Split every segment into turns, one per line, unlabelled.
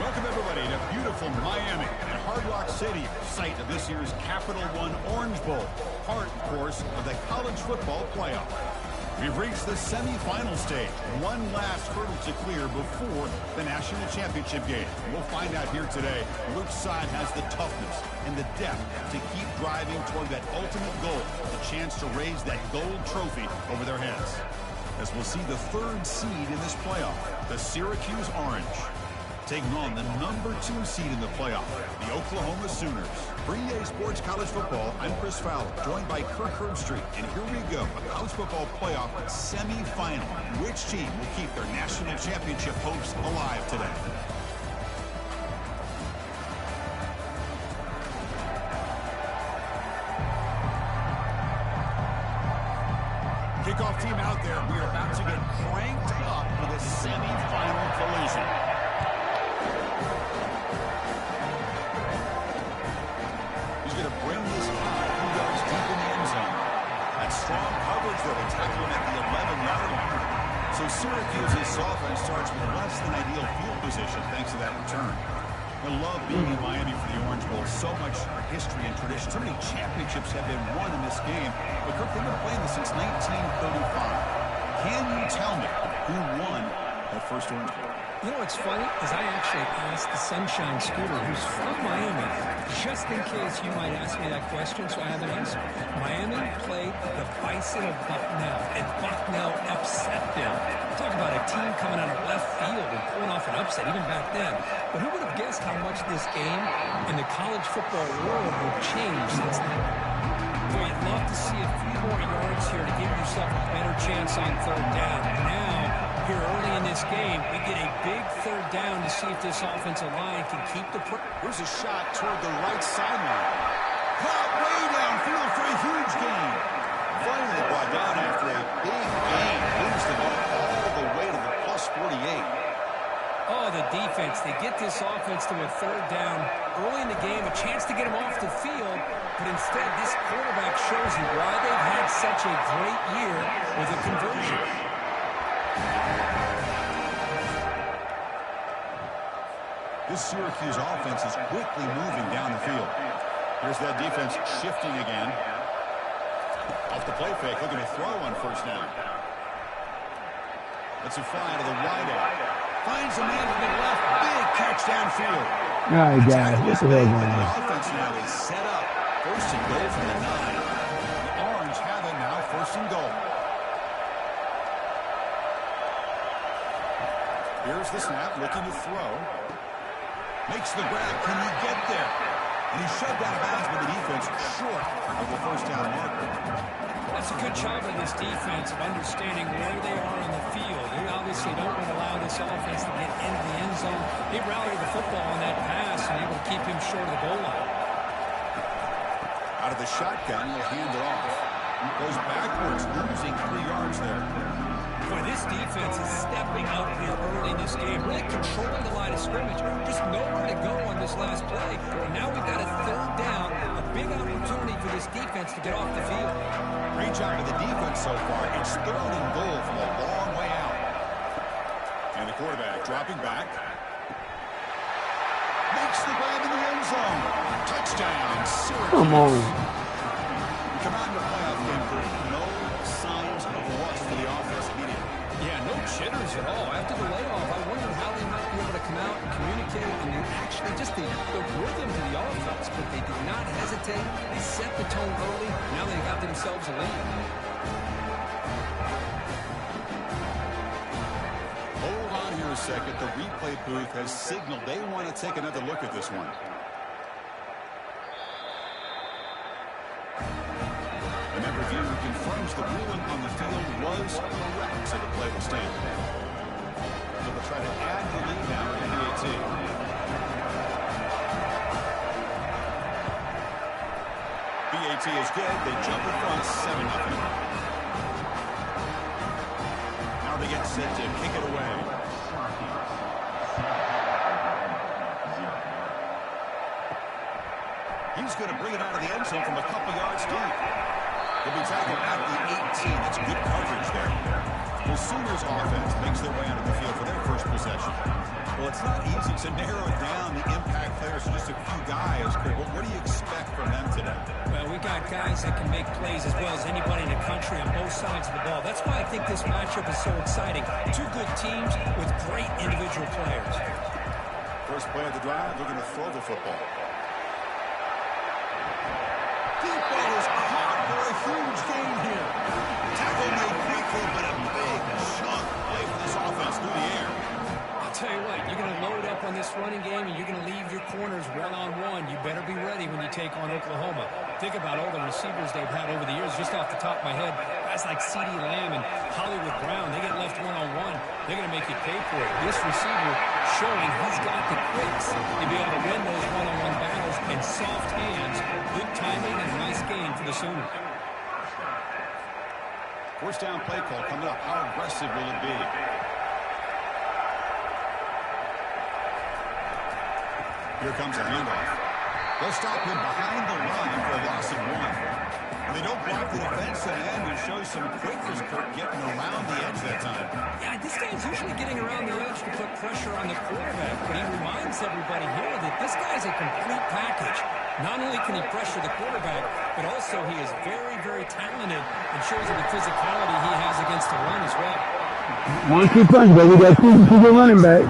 Welcome, everybody, to beautiful Miami and Hard Rock Stadium, site of this year's Capital One Orange Bowl, part, of course, of the college football playoff. We've reached the semifinal stage, one last hurdle to clear before the national championship game. And we'll find out here today which side has the toughness and the depth to keep driving toward that ultimate goal, the chance to raise that gold trophy over their heads. As we'll see the third seed in this playoff, the Syracuse Orange, taking on the number 2 seed in the playoff, the Oklahoma Sooners. For EA Sports College Football, I'm Chris Fowler, joined by Kirk Herbstreit. And here we go, a college football playoff semi-final. Which team will keep their national championship hopes alive today? Kickoff team out there. We are about to get cranked up for the semi-final collision. Going to bring this high. He goes deep in the end zone. That strong coverage, though, they tackle him at the 11-yard line. So Syracuse's offense starts with less than ideal field position thanks to that return. I love being in Miami for the Orange Bowl. So much history and tradition. So many championships have been won in this game. But Kirk, they've been playing this since 1935. Can you tell me who won that first Orange Bowl?
You know what's funny is I actually asked the Sunshine Scooter, who's from Miami, just in case you might ask me that question, so I have an answer. Miami played the Bison of Bucknell, and Bucknell upset them. Talk about a team coming out of left field and pulling off an upset even back then. But who would have guessed how much this game in the college football world would change since then? Boy, I'd love to see a few more yards here to give yourself a better chance on third down. Now, here early in this game, we get a big third down to see if this offensive line can keep the...
Here's a shot toward the right sideline. Caught way downfield for a huge gain. Finally brought down after a big gain. Moves the ball all the way to the plus 48.
Oh, the defense. They get this offense to a third down early in the game, a chance to get them off the field, but instead this quarterback shows you why they've had such a great year with a conversion.
This Syracuse offense is quickly moving down the field. Here's that defense shifting again. Off the play fake, looking to throw on first down. That's a fly to the wideout. Finds a man from the left. Big catch downfield.
All right, guys, what's the hell going on?
The offense now is set up. First and goal from the 9. The Orange have it now, first and goal. Here's the snap, looking to throw. Makes the grab. Can he get there? And he's shoved out of bounds with the defense short of the first down marker.
That's a good job of this defense of understanding where they are on the field. They obviously don't want to allow this offense to get into the end zone. They rallied the football on that pass and able to keep him short of the goal line.
Out of the shotgun, he'll hand it off. He goes backwards, losing 3 yards there.
Boy, this defense is stepping up here early in this game, really controlling the line of scrimmage. Just nowhere to go on this last play. And now we've got a third down, a big opportunity for this defense to get off the field.
Great job of the defense so far. It's third and goal from a long way out. And the quarterback dropping back. Makes the grab in the end zone. Touchdown, Syracuse.
Come on.
Come on to the playoff game, Kirk. No signs of rust for the offense immediately.
Yeah, no jitters at all. After the layoff, I wondered how they might be able to come out and communicate and actually just the rhythm to the offense. But they did not hesitate. They set the tone early. Now they got themselves a lead.
Hold on here a second. The replay booth has signaled they want to take another look at this one. And that review confirms the ruling on the field was correct, so the play will stand. So they'll try to add the lead now to PAT. PAT is good. They jump in front 7-0. Now they get set to kick it away. He's going to bring it out of the end zone from a couple yards deep. He'll be tackled at the 18. That's good coverage there. The Sooners offense makes their way onto the field for their first possession. Well, it's not easy to narrow down the impact players to just a few guys. What do you expect from them today?
Well, we got guys that can make plays as well as anybody in the country on both sides of the ball. That's why I think this matchup is so exciting. Two good teams with great individual players.
First play of the drive, they're going to throw the football. Deep ball is caught for a huge gain here. Tackle made quickly, but a big chunk play for this offense through the air.
I'll tell you what, you're going to load up on this running game and you're going to leave your corners one-on-one. You better be ready when you take on Oklahoma. Think about all the receivers they've had over the years. Just off the top of my head, guys like CeeDee Lamb and Hollywood Brown, they get left one-on-one. They're going to make you pay for it. This receiver showing he's got the quicks to be able to win those one-on-one battles and soft hands. Good timing and a nice gain for the Sooners.
First down play call coming up. How aggressive will it be? Here comes a handoff. They'll stop him behind the line for a loss of 1. And they don't block the defensive end, and shows some quickness, Kirk, getting around the edge that time.
Yeah, this guy's usually getting around the edge to put pressure on the quarterback, but he reminds everybody here that this guy's a complete package. Not only can he pressure the quarterback, but also he is very, very talented and shows the physicality he has against the run as well.
1-2 punch, baby. We got two good running backs.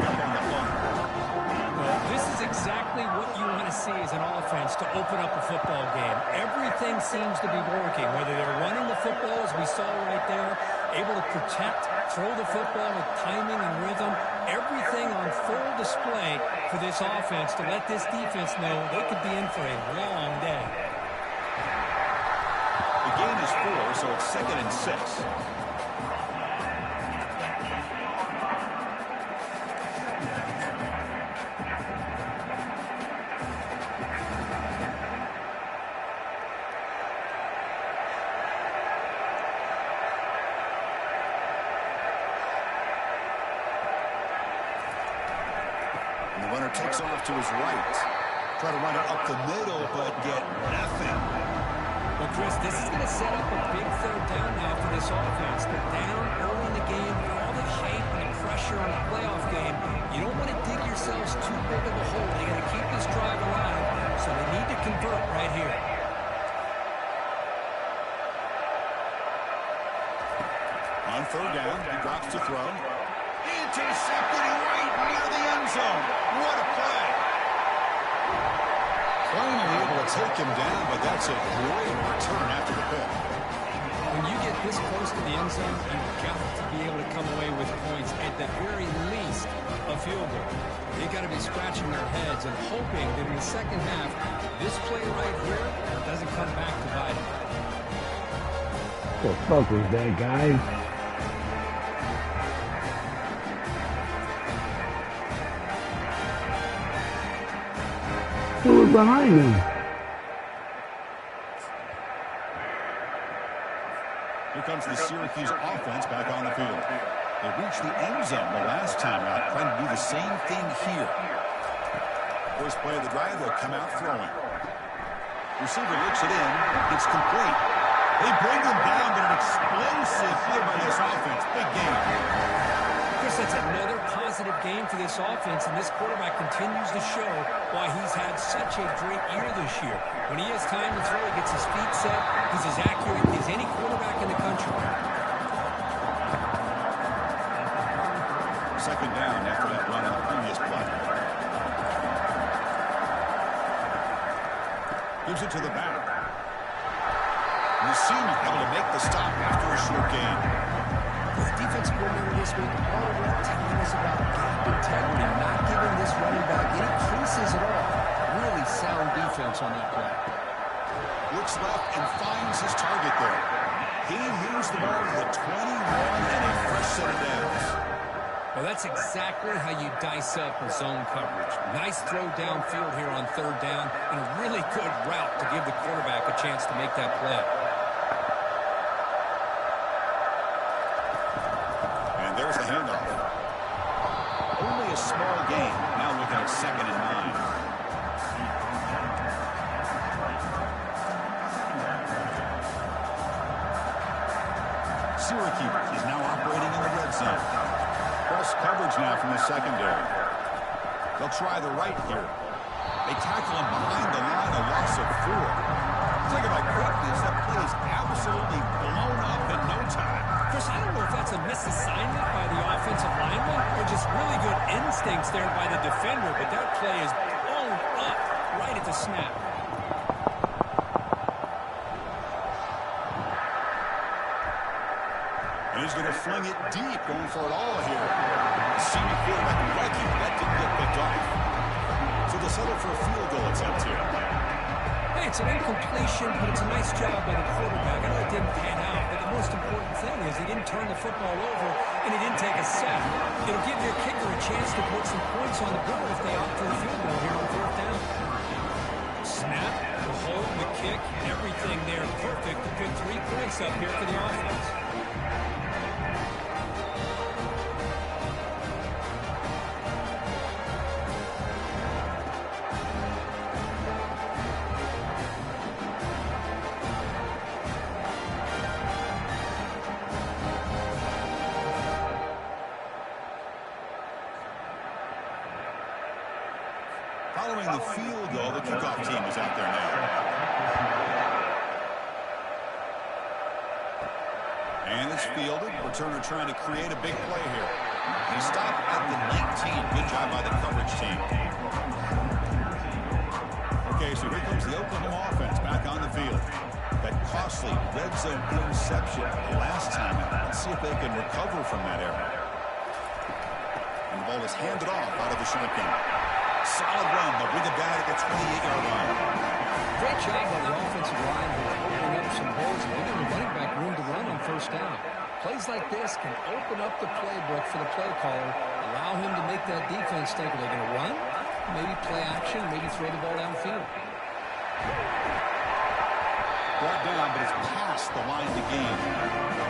This is exactly what you want to see as an offense to open up a football game. Everything seems to be working, whether they're running the football, as we saw right there, able to protect, throw the football with timing and rhythm, everything on full display for this offense to let this defense know they could be in for a long day.
The gain is 4, so it's 2nd and 6. Takes off to his right. Try to run it up the middle, but get nothing.
Well, Chris, this is going to set up a big third down now for this offense. They're down early in the game with all the hype and the pressure on the playoff game. You don't want to dig yourselves too big of a hole. They got to keep this drive alive, so they need to convert right here.
On third down, he drops to throw. Intercepted right near the end zone. What a play. Finally able to take him down, but that's a great return after the pick.
When you get this close to the end zone, you've got to be able to come away with points, at the very least, a field goal. They've got to be scratching their heads and hoping that in the second half, this play right here doesn't come back to bite them.
What the fuck was that, guys? Who was behind him?
Here comes the Syracuse offense back on the field. They reached the end zone the last time out, trying to do the same thing here. First play of the drive, they'll come out throwing. Receiver looks it in. It's complete. They bring them down, but an explosive play by this offense. Big game.
Chris, that's another positive game for this offense, and this quarterback continues to show why he's had such a great year this year. When he has time to throw, he gets his feet set. He's as accurate as any quarterback in the country.
Second down after that run on the previous play. Gives it to the back. And the senior able to make the stop after a short gain.
The defensive coordinator this week, all of that telling us about gap integrity, not giving this running back any creases at all. Really sound defense on that play.
Looks left and finds his target there. He moves the ball to the 21 and a fresh set of downs.
Well, that's exactly how you dice up a zone coverage. Nice throw downfield here on third down, and a really good route to give the quarterback a chance to make that play.
And there's the handoff. Only a small gain. Now looking at 2nd and 9. Syracuse is now operating in the red zone. Press coverage now from the secondary. They'll try the right here. They tackle him behind the line, a loss of 4. Talk about quickness. That play is absolutely blown up in no time.
Chris, I don't know if that's a misassignment by the offensive lineman or just really good instincts there by the defender, but that play is blown up right at the snap.
And he's going to fling it deep, going for it all here. Senior quarterback lucky that didn't get picked off. So they'll settle for a field goal attempt here.
Hey, it's an incompletion, but it's a nice job by the quarterback. I know it didn't pan out, but the most important thing is he didn't turn the football over and he didn't take a sack. It'll give your kicker a chance to put some points on the board if they opt for a field goal here on 4th down. Snap, the hold, the kick, everything there perfect to pick 3 points up here for the offense.
Following the field goal, the kickoff team is out there now. And it's fielded. Returner trying to create a big play here. He stopped at the 19. Good job by the coverage team. Okay, so here comes the Oklahoma offense back on the field. That costly red zone interception last time. Let's see if they can recover from that error. And the ball is handed off out of the shotgun. Solid run. They'll bring it back at the 28-yard line.
Great job by the offensive line here, opening up some holes and giving the running back room to run on 1st down. Plays like this can open up the playbook for the play caller, allow him to make that defense think, are they going to run? Maybe play action, maybe throw the ball downfield.
Brought down, but it's past the line to gain.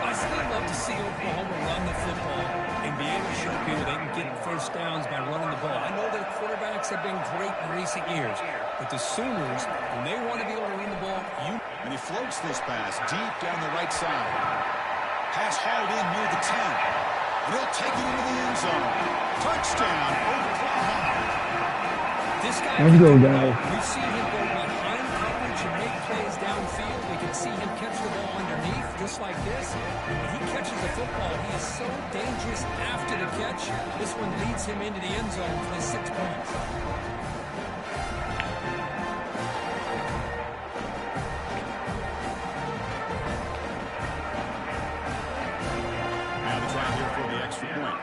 I still love to see Oklahoma run the football and be able to show people they can get 1st downs by running the ball. I know their quarterbacks have been great in recent years, but the Sooners, when they want to be able to run the ball,
And he floats this pass deep down the right side. Pass hauled in near the 10. And he'll take it into the end zone. Touchdown, Oklahoma.
This guy,
Let's go, guys.
We've seen him go behind coverage and make plays downfield. We can see him catch the ball underneath, just like this. When he catches the football, he is so dangerous after the catch. This one leads him into the end zone for the 6 points.
Now the try here for the extra point.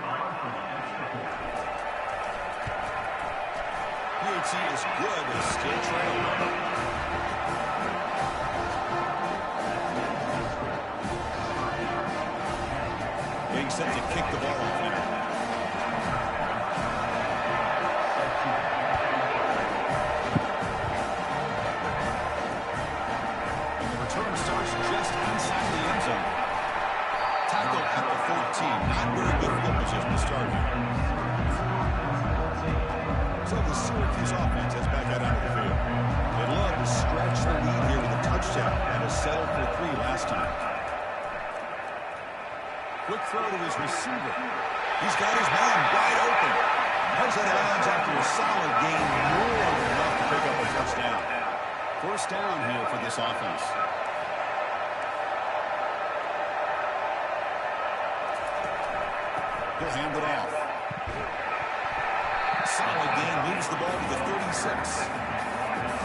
PHC is good, but still trailing. Getting set to kick the ball off now. And the return starts just inside the end zone. Tackle at the 14. Not very good field position to start here. So the Syracuse offense heads back out onto the field. They love to stretch the lead here with a touchdown and a settle for 3 last time. Quick throw to his receiver. He's got his man wide open. Heads out of bounds after a solid gain, more than enough to pick up a touchdown. 1st down here for this offense. He'll hand it off. Solid gain, moves the ball to the 36.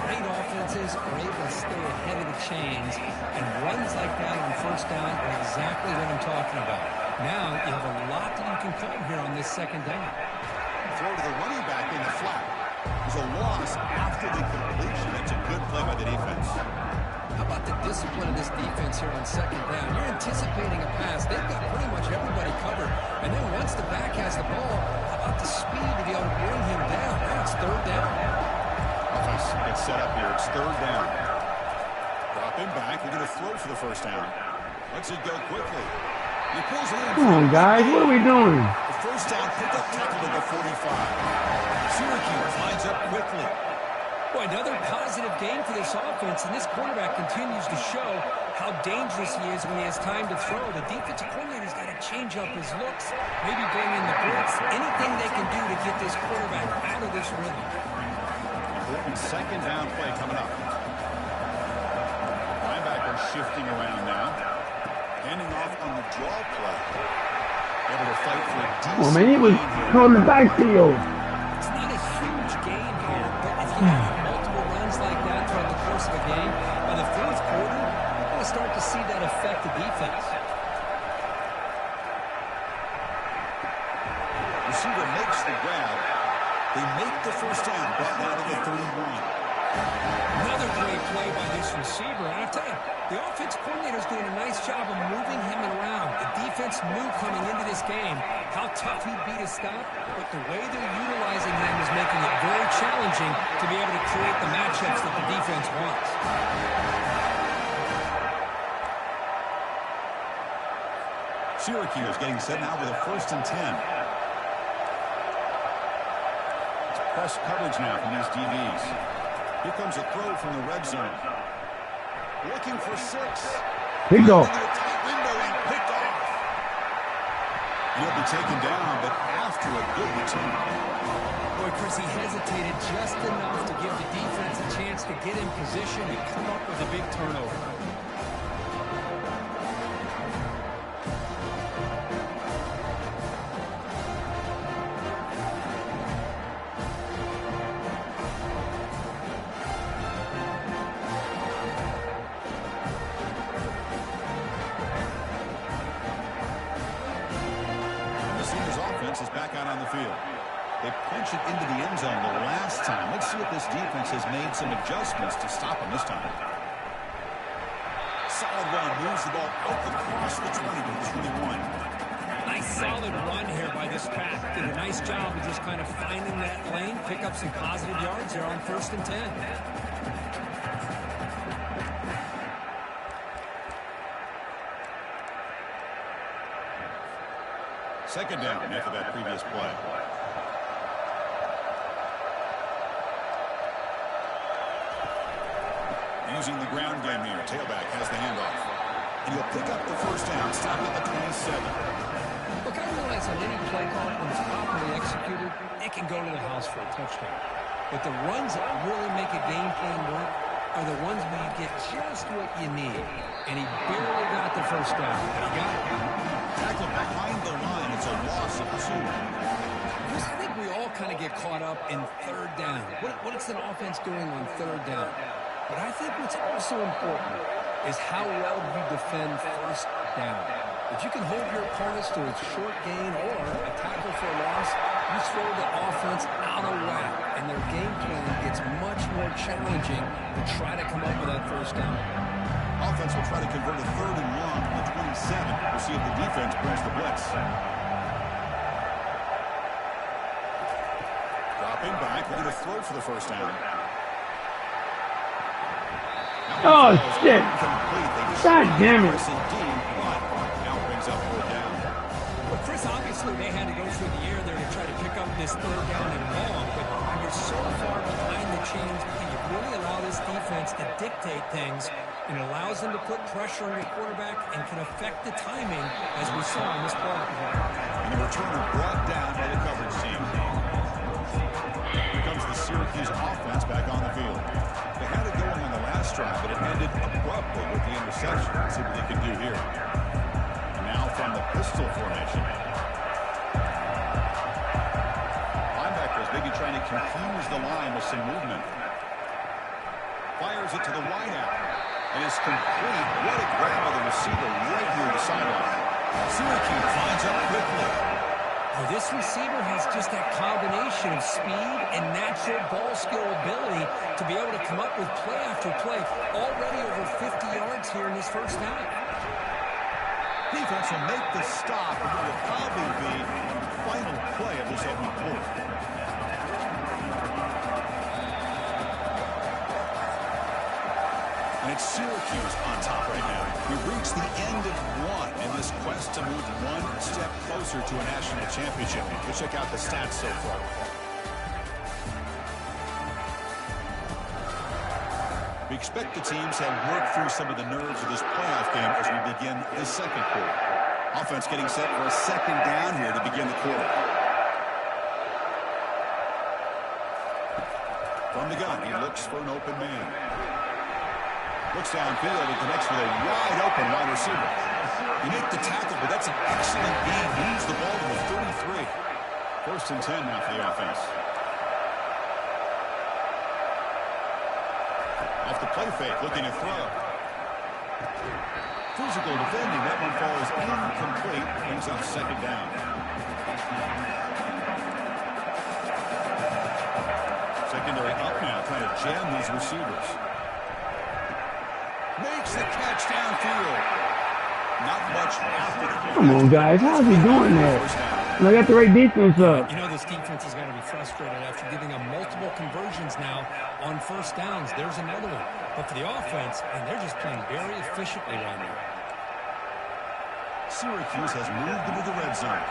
Great offenses are able to stay ahead of the chains, and runs like that on 1st down are exactly what I'm talking about. Now you have a lot that you can call here on this 2nd down.
Throw to the running back in the flat. There's a loss after the completion. That's a good play by the defense.
How about the discipline of this defense here on 2nd down? You're anticipating a pass. They've got pretty much everybody covered. And then once the back has the ball, how about the speed to be able to bring him down? Now it's 3rd down.
Offense gets set up here. It's 3rd down. Drop him back. They're going to throw for the 1st down. Lets it go quickly. He pulls it in.
Come on, guys. What are we doing?
The 1st down pickup tackle to the 45. Syracuse lines up quickly.
Boy, another positive game for this offense, and this quarterback continues to show how dangerous he is when he has time to throw. The defensive coordinator's got to change up his looks, maybe bring in the blitz, anything they can do to get this quarterback out of this loose rhythm.
Important second down play coming up. Linebacker shifting around now. Handing off on the draw play. Able to fight for a decent
Oh man, he was on the backfield.
It's not a huge game here, but if you have multiple runs like that throughout the course of a game, by the fourth quarter, you're going to start to see that affect the defense.
Receiver makes the grab. They make the first down, brought down to the 31.
Another great play by this receiver. And I'll tell you, the offense coordinator is doing a nice job of moving him around. The defense knew coming into this game how tough he'd be to stop, but the way they're utilizing him is making it very challenging to be able to create the matchups that the defense wants.
Syracuse getting set now with a 1st and 10. Press coverage now from these DBs. Here comes a throw from the red zone. Looking for 6.
Pick off.
Tight window and picked off. He'll be taken down, but after a good return.
Boy, Chris, he hesitated just enough to give the defense a chance to get in position and come up with a big turnover.
Is back out on the field. They punch it into the end zone the last time. Let's see if this defense has made some adjustments to stop him this time. Solid run. Moves the ball out across the 20 to the 21.
Nice solid run here by this pack. Did a nice job of just kind of finding that lane, pick up some positive yards there on 1st and 10.
Second down after that previous play. Using the ground game here. Tailback has the handoff. And he'll pick up the first down. Stop at the 27.
Look, I realize on any play call, when it's properly executed, it can go to the house for a touchdown. But the runs that really make a game plan work are the ones where you get just what you need. And he barely got the first down. But he got it.
Tackle behind the line. It's a loss of 2.
Chris, I think we all kind of get caught up in third down. What is an offense doing on third down? But I think what's also important is how well you defend first down. If you can hold your opponents to a short gain or a tackle for a loss, you throw the offense out of whack, and their game plan gets much more challenging to try to come up with that first down.
Offense will try to convert a 3rd and long from the 27. We'll see if the defense brings the blitz. Dropping back, we're going to throw for the first down.
Oh, shit. God damn it.
Now brings up 4th down.
Well, Chris, obviously they had to go through the air there to try to pick up this 3rd down and long, but when you're so far behind the chains, can you really allow this defense to dictate things? And it allows them to put pressure on your quarterback and can affect the timing, as we saw in this play.
And the returner brought down by the coverage team. Here comes the Syracuse offense back on the field. They had it going on the last drive, but it ended abruptly with the interception. Let's see what they can do here. And now from the pistol formation. Linebackers maybe trying to confuse the line with some movement. Fires it to the wideout. And it's complete. What a grab of the receiver right near the sideline. Syracuse lines up quickly.
Well, this receiver has just that combination of speed and natural ball skill ability to be able to come up with play after play. Already over 50 yards here in this first half.
Defense will make the stop, and it will probably be the final play of this opening quarter. And it's Syracuse on top right now. We've reached the end of one in this quest to move one step closer to a national championship. Let's check out the stats so far. We expect the teams have worked through some of the nerves of this playoff game as we begin the second quarter. Offense getting set for a second down here to begin the quarter. From the gun, he looks for an open man. Looks downfield and connects with a wide open wide receiver. You make the tackle, but that's an excellent gain. Moves the ball to the 33. 1st and 10 now for the offense. Off the play fake, looking to throw. Physical defending. That one falls incomplete. Brings up 2nd down. Secondary up now, trying to jam these receivers. Makes the catch downfield. Not much after the catch.
Come on, guys. How's he doing that? I got the right defense up.
You know this defense is going to be frustrated after giving them multiple conversions now on 1st downs. There's another one. But for the offense, and they're just playing very efficiently right now.
Syracuse has moved into the red zone.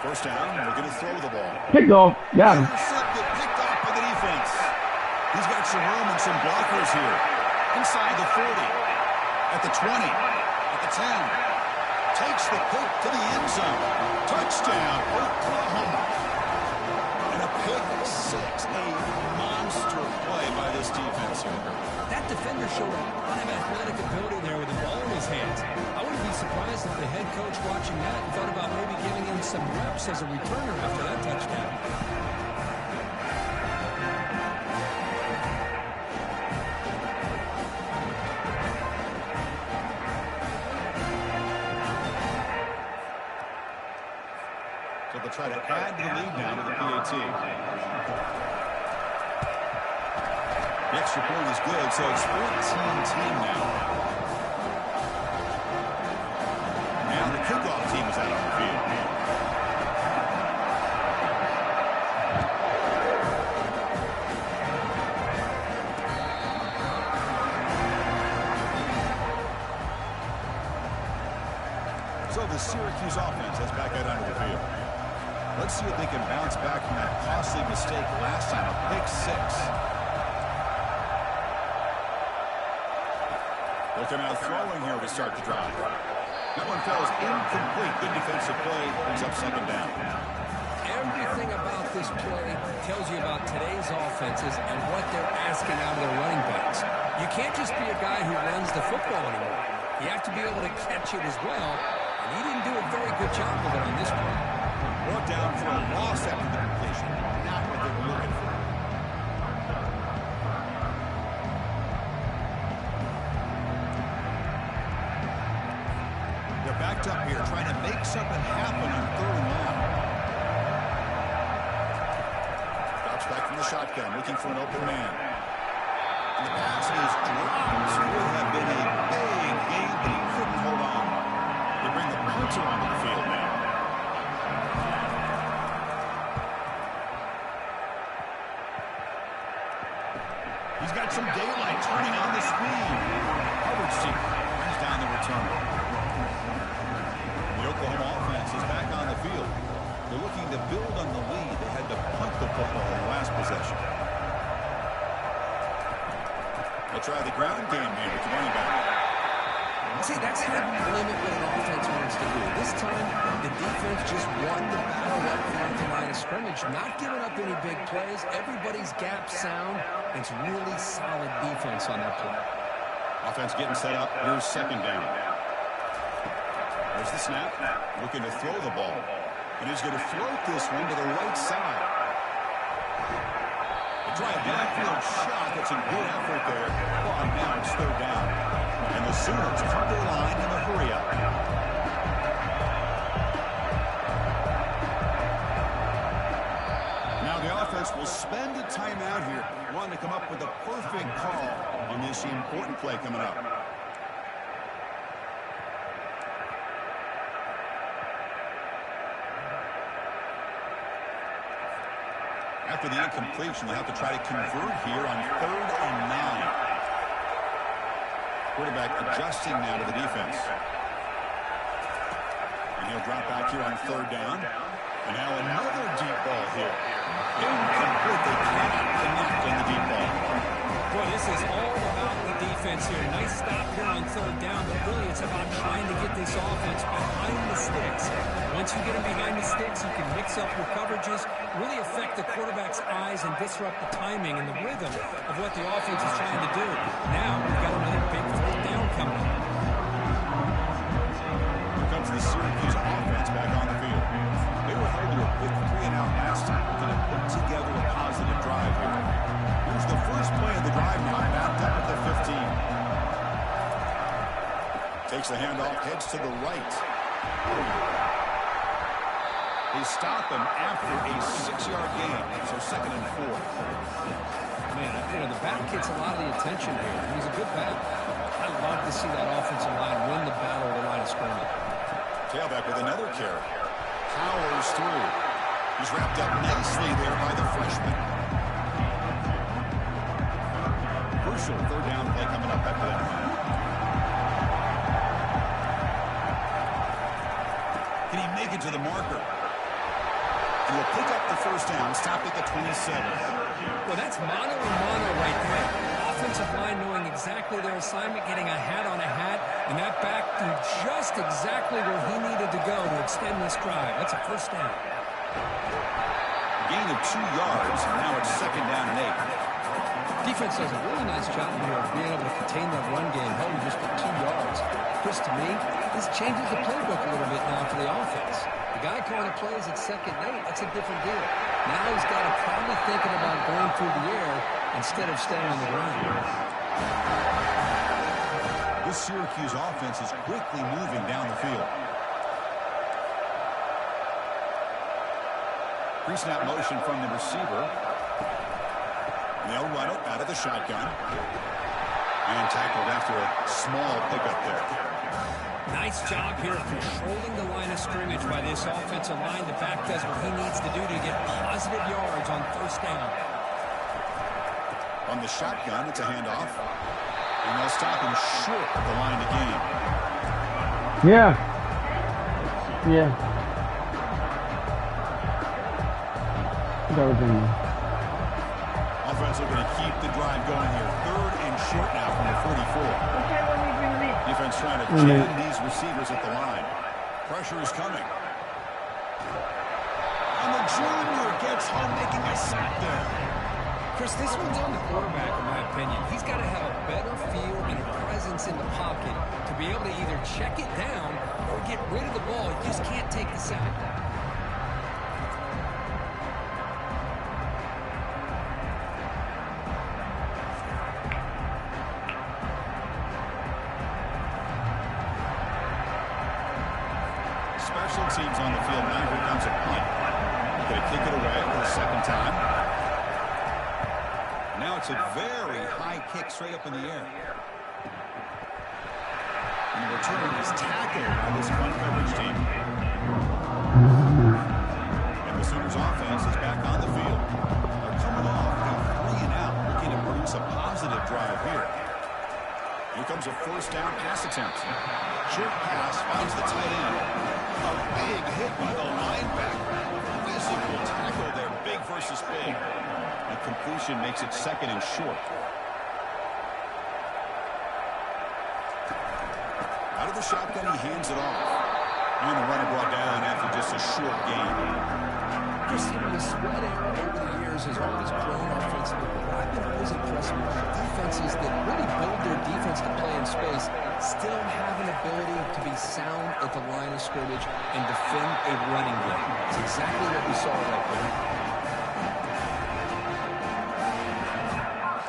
First down, we're going to throw the ball.
Pick off. Got him.
Intercepted, picked off by the defense. He's got some room and some blockers here. Inside the 40, at the 20, at the 10. Takes the pick to the end zone. Touchdown, Oklahoma. And a pick 6. A monster play by this defense here.
That defender showed a lot of athletic ability there with the ball in his hands. I wouldn't be surprised if the head coach watching that thought about maybe giving him some reps as a returner after that touchdown.
So they'll try to add the lead now to the PAT. The extra point is good, so it's 14-10 now. Now the kickoff team is out on the field. So the Syracuse offense is back out onto the field. Let's see if they can bounce back from that costly mistake last time, a pick 6. Looking out throwing here to start the drive. That one falls incomplete. Good defensive play. Brings up 2nd down.
Everything about this play tells you about today's offenses and what they're asking out of their running backs. You can't just be a guy who runs the football anymore. You have to be able to catch it as well, and he didn't do a very good job of it on this play.
Brought down for a loss after the completion. Not what they were looking for. They're backed up here, trying to make something happen on 3rd and long. Drops back from the shotgun, looking for an open man. And the pass is dropped. Would have been a big gain, but he couldn't hold on. They bring the punter onto the field now. He's got some daylight, turning on the speed. Hubbard brings down the returner. The Oklahoma offense is back on the field. They're looking to build on the lead. They had to punt the football in the last possession. They'll try the ground game here with the running back.
See, that's how you limit what an offense wants to do. This time, the defense just won the battle up front to line of scrimmage, not giving up any big plays. Everybody's gap sound. It's really solid defense on that play.
Offense getting set up. Here's 2nd down. There's the snap. Looking to throw the ball. And he's going to float this one to the right side. A drive backfield shot. That's a good effort there. Well, now it's 3rd down. And the Sooners cut their line in a hurry up. Now the offense will spend a timeout here, wanting to come up with a perfect call on this important play coming up. After the incompletion, they'll have to try to convert here on 3rd and 9. Quarterback adjusting now to the defense. And he'll drop back here on 3rd down. And now another deep ball here. Incomplete. They cannot connect on the deep ball.
Boy, this is all about the defense here. Nice stop here on third down, but really it's about trying to get this offense behind the sticks. Once you get them behind the sticks, you can mix up your coverages, really affect the quarterback's eyes and disrupt the timing and the rhythm of what the offense is trying to do. Now, we've got another big third down coming up.
Here comes the Syracuse offense back on the field. They were held to a quick 3-and-out last time. Going to put together a positive drive here. Here's the first play of the drive now, backed up at the 15. Takes the handoff, heads to the right. They stop him after a 6-yard gain, so 2nd and 4.
Man, you know, the back gets a lot of the attention here. He's a good back. I love to see that offensive line win the battle of the line of scrimmage.
Tailback with another carry. Powers through. He's wrapped up nicely there by the freshman. Crucial third down play coming up after that. Can he make it to the marker? He will pick up the first down, stop at the 27.
Well, that's mano a mano right there. Offensive line knowing exactly their assignment, getting a hat on a hat, and that back to just exactly where he needed to go to extend this drive. That's a first down.
Gain of 2 yards, and now it's 2nd down and 8.
Defense does a really nice job here of being able to contain that run game, held just at 2 yards. Chris, to me, this changes the playbook a little bit now for the offense. The guy calling the plays at 2nd and 8, that's a different deal. Now he's got to probably thinking about going through the air instead of staying on the ground.
This Syracuse offense is quickly moving down the field. Pre-snap motion from the receiver. And they'll run it out of the shotgun. And tackled after a small pickup there.
Nice job here of controlling the line of scrimmage by this offensive line. The back does what he needs to do to get positive yards on first down.
On the shotgun, it's a handoff. And they'll stop him short of the line to gain.
Yeah. That was in there.
Offense looking to keep the drive going here. 3rd and short now from the 44. Defense trying to jam these receivers at the line. Pressure is coming. And the junior gets home making a sack there.
Chris, this one's on the quarterback, in my opinion. He's got to have a better feel and a presence in the pocket to be able to either check it down or get rid of the ball. You just can't take the sack.
Special teams on the field now. Here comes a punt. Going to kick it away for the 2nd time. Now it's a very high kick straight up in the air. And the return is tackled by this punt coverage team. And the Sooners offense is back on the field. They're coming off a 3-and-out, looking to produce a positive drive here. Here comes a first down pass attempt. Short pass finds the tight end. A big hit by the linebacker. Physical tackle there, big versus big. And completion makes it 2nd and short. Out of the shotgun, he hands it off. And the runner brought down after just a short gain.
Just, you know, the spread era over the years has always grown offensively. But I've been always impressed with defenses that really build their defense to play in space, still have an ability to be sound at the line of scrimmage and defend a running game. It's exactly what we saw right there.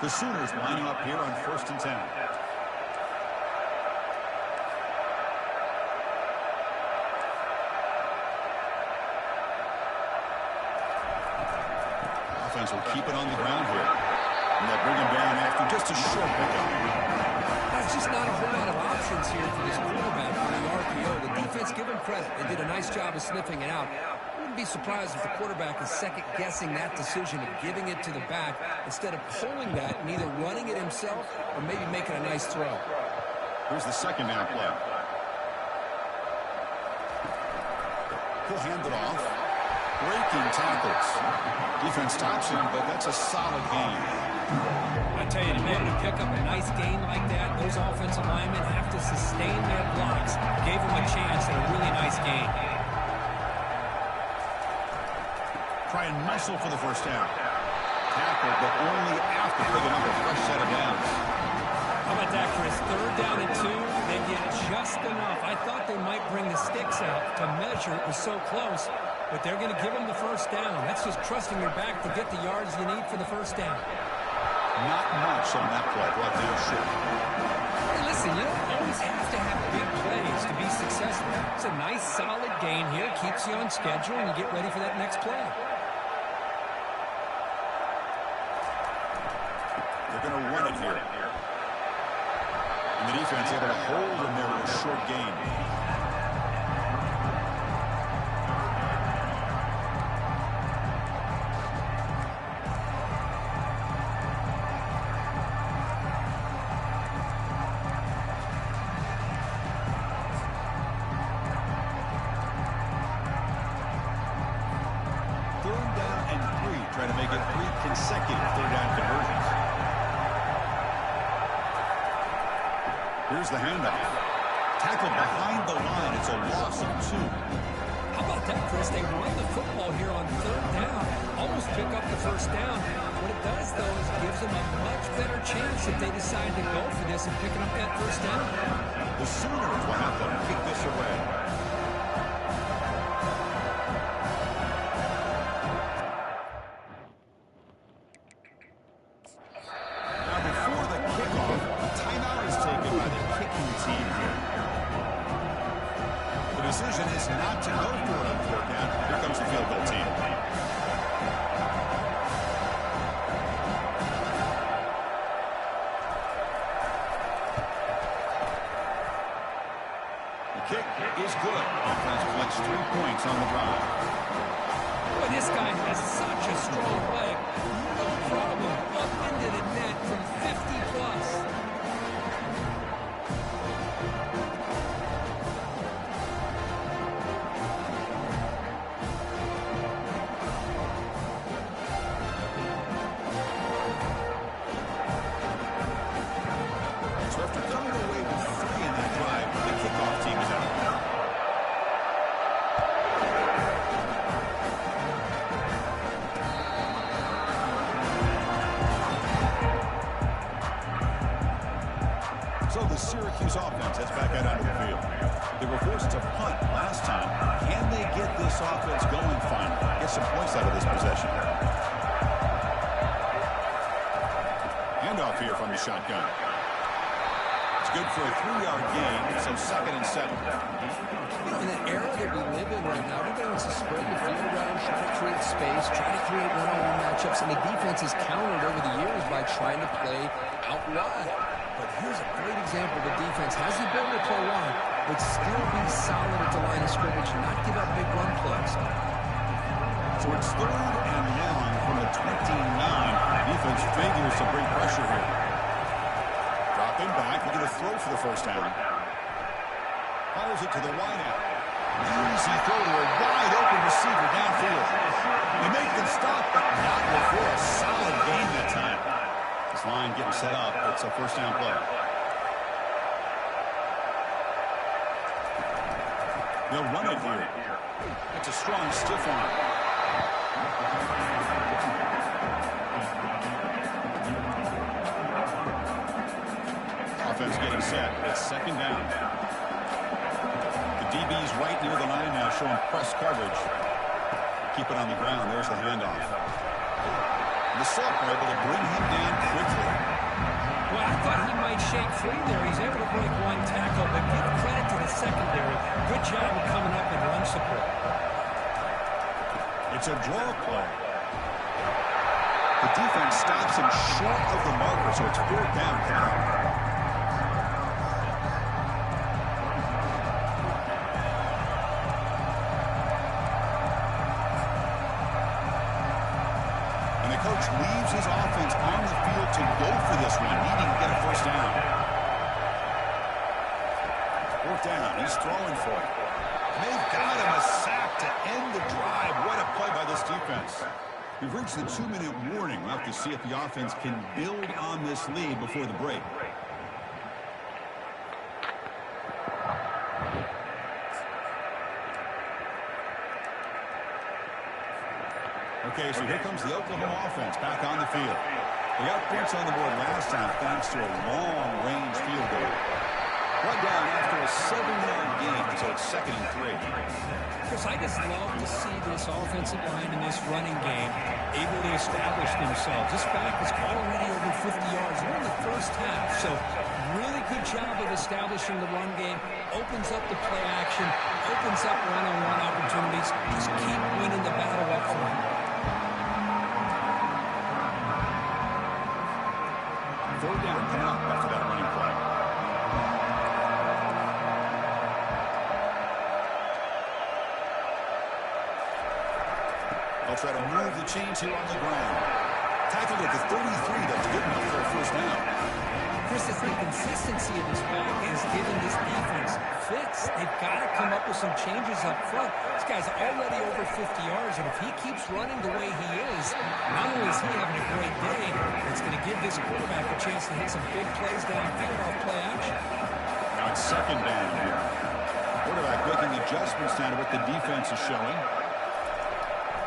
The Sooners lining up here on 1st and 10. Offense will keep it on the ground here. And they'll bring him down after just a short pickup.
That's just not a whole lot of options here for this quarterback on the RPO. The defense, give him credit. They did a nice job of sniffing it out. I wouldn't be surprised if the quarterback is second-guessing that decision of giving it to the back instead of pulling that and either running it himself or maybe making a nice throw.
Here's the 2nd down play. He'll hand it off. Breaking tackles. Defense stops him, but that's a solid gain.
I tell you, to be able to pick up a nice gain like that, those offensive linemen have to sustain their blocks. Gave them a chance at a really nice gain.
Try and muscle for the first down. Tackle, but only after picking up a fresh set of downs.
How about that, Chris? 3rd down and 2. They get just enough. I thought they might bring the sticks out to measure. It was so close, but they're going to give them the first down. That's just trusting your back to get the yards you need for the first down.
Not much on that play. Brought down short.
Hey, listen, you don't always have to have big plays to be successful. It's a nice, solid gain here. Keeps you on schedule, and you get ready for that next play.
They're going to run it here. And the defense able to hold them there with a short gain. Trying to make it 3 consecutive 3rd down conversions. Here's the handoff. Tackled behind the line. It's a loss of 2.
How about that, Chris? They run the football here on 3rd down. Almost pick up the first down. What it does, though, is it gives them a much better chance if they decide to go for this and picking up that first down.
The Sooners will have to kick this away. Decision is not to go for it on 4th down. Here comes the field goal team. The kick is good. Offense collects 3 points on the drive.
Boy, this guy has such a strong leg. No problem. Up into the net from 50 plus. So the Syracuse offense heads back out onto the field. They were forced to punt last time. Can they get this offense going finally? Get some points out of this possession. Handoff here from the shotgun. It's good for a 3-yard gain, so 2nd and 7. In an era that we live in right now, everybody wants to spread the field around, try to create space, try to create one-on-one matchups, and the defense has countered over the years by trying to play out wide. But here's a great example. The defense has the ability to play wide, but still be solid at the line of scrimmage and not give up big run plays.
So it's 3rd and long from the 29. The defense figures to bring pressure here. Dropping back, we get a throw for the first down. Fires it to the wideout. Easy throw to a wide open receiver downfield. They make them stop, but not before a solid gain that time. This line getting set up. It's a first down play. They'll run it here. That's a strong stiff arm. Offense getting set. It's 2nd down. The DB's right near the line now, showing press coverage. Keep it on the ground. There's the handoff. The Soft are able to bring him down quickly.
Well, I thought he might shake free there. He's able to break 1 tackle, but give credit to the secondary. Good job of coming up and run support.
It's a draw play. The defense stops him short of the marker, so it's 4th down coming up. And the coach leaves his offense on the field to go for this one, needing to get a first down. 4th down, he's throwing for it. They've got him a sack to end the drive. What a play by this defense. We've reached the 2-minute warning. We'll have to see if the offense can build on this lead before the break. Okay, so here comes the Oklahoma offense back on the field. They got points on the board last time thanks to a long-range field goal. Brought down after a 7-yard gain, so it's 2nd and 3.
Chris, I just love to see this offensive line in this running game able to establish themselves. This fact is already over 50 yards. We're in the first half, so really good job of establishing the run game. Opens up the play action, opens up one-on-one opportunities. Just keep winning the battle up front.
Third down coming up after that running play. They'll try to move the chains here on the ground. Tackled at the 33. That's good enough for a first down.
Chris, it's the consistency of this back is giving this defense fits. They've got to come up with some changes up front. This guy's already over 50 yards, and if he keeps running the way he is, not only is he having a great day, it's going to give this quarterback a chance to hit some big plays downfield off play action.
Now it's 2nd down here. Quarterback making adjustments down to what the defense is showing.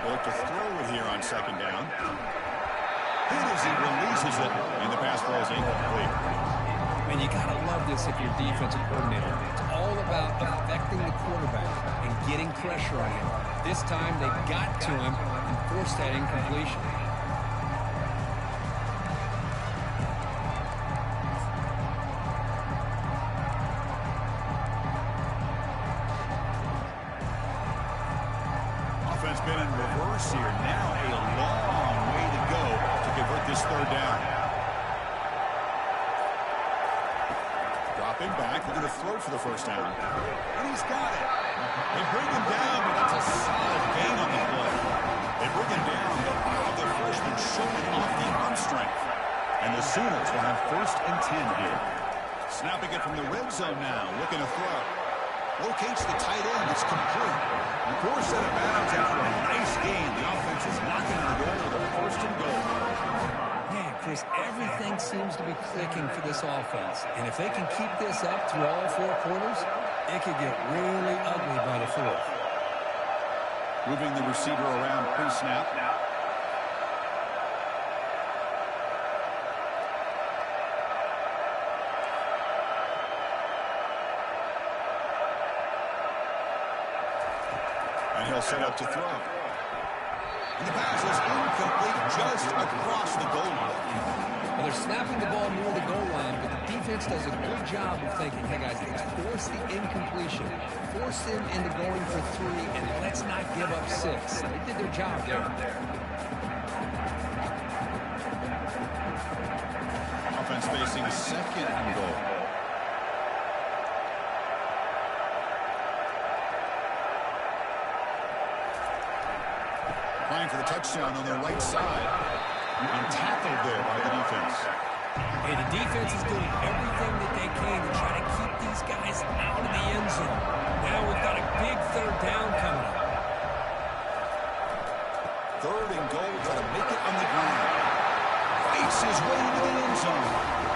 They'll look to throw it here on 2nd down. Hit as he releases it, and the pass ball is incomplete.
Man, you got to love this if you're defensive coordinator. It's all about affecting the quarterback and getting pressure on him. This time, they got to him and forced that incompletion.
Offense been in reverse here. Now a long way to go to convert this 3rd down. Dropping back, looking to throw for the first down. And he's got it. They bring him down, but that's a solid gain on the play. They bring him down, but wow, the freshman showing off the arm strength. And the Sooners will have 1st and 10 here. Snapping it from the red zone now, looking to throw. Locates the tight end. It's complete. And forced out of bounds after a nice gain. The offense is knocking on the door with a 1st and goal.
Man, Chris, everything seems to be clicking for this offense. And if they can keep this up through all 4 quarters, it could get really ugly by the 4th.
Moving the receiver around pre-snap. And he'll set up to throw. And the pass is incomplete just across the goal line.
Well, they're snapping the ball near the goal line, but the defense does a good job of thinking, hey, guys, let's force the incompletion. Force them into going for 3, and let's not give up 6. They did their job there.
Offense facing 2nd and goal. Playing for the touchdown on their right side. And tackled there by the defense.
Hey, the defense is doing everything that they can to try to keep these guys out of the end zone. Now we've got a big 3rd down coming up.
3rd and goal, try to make it on the ground. Fights his way into the end zone.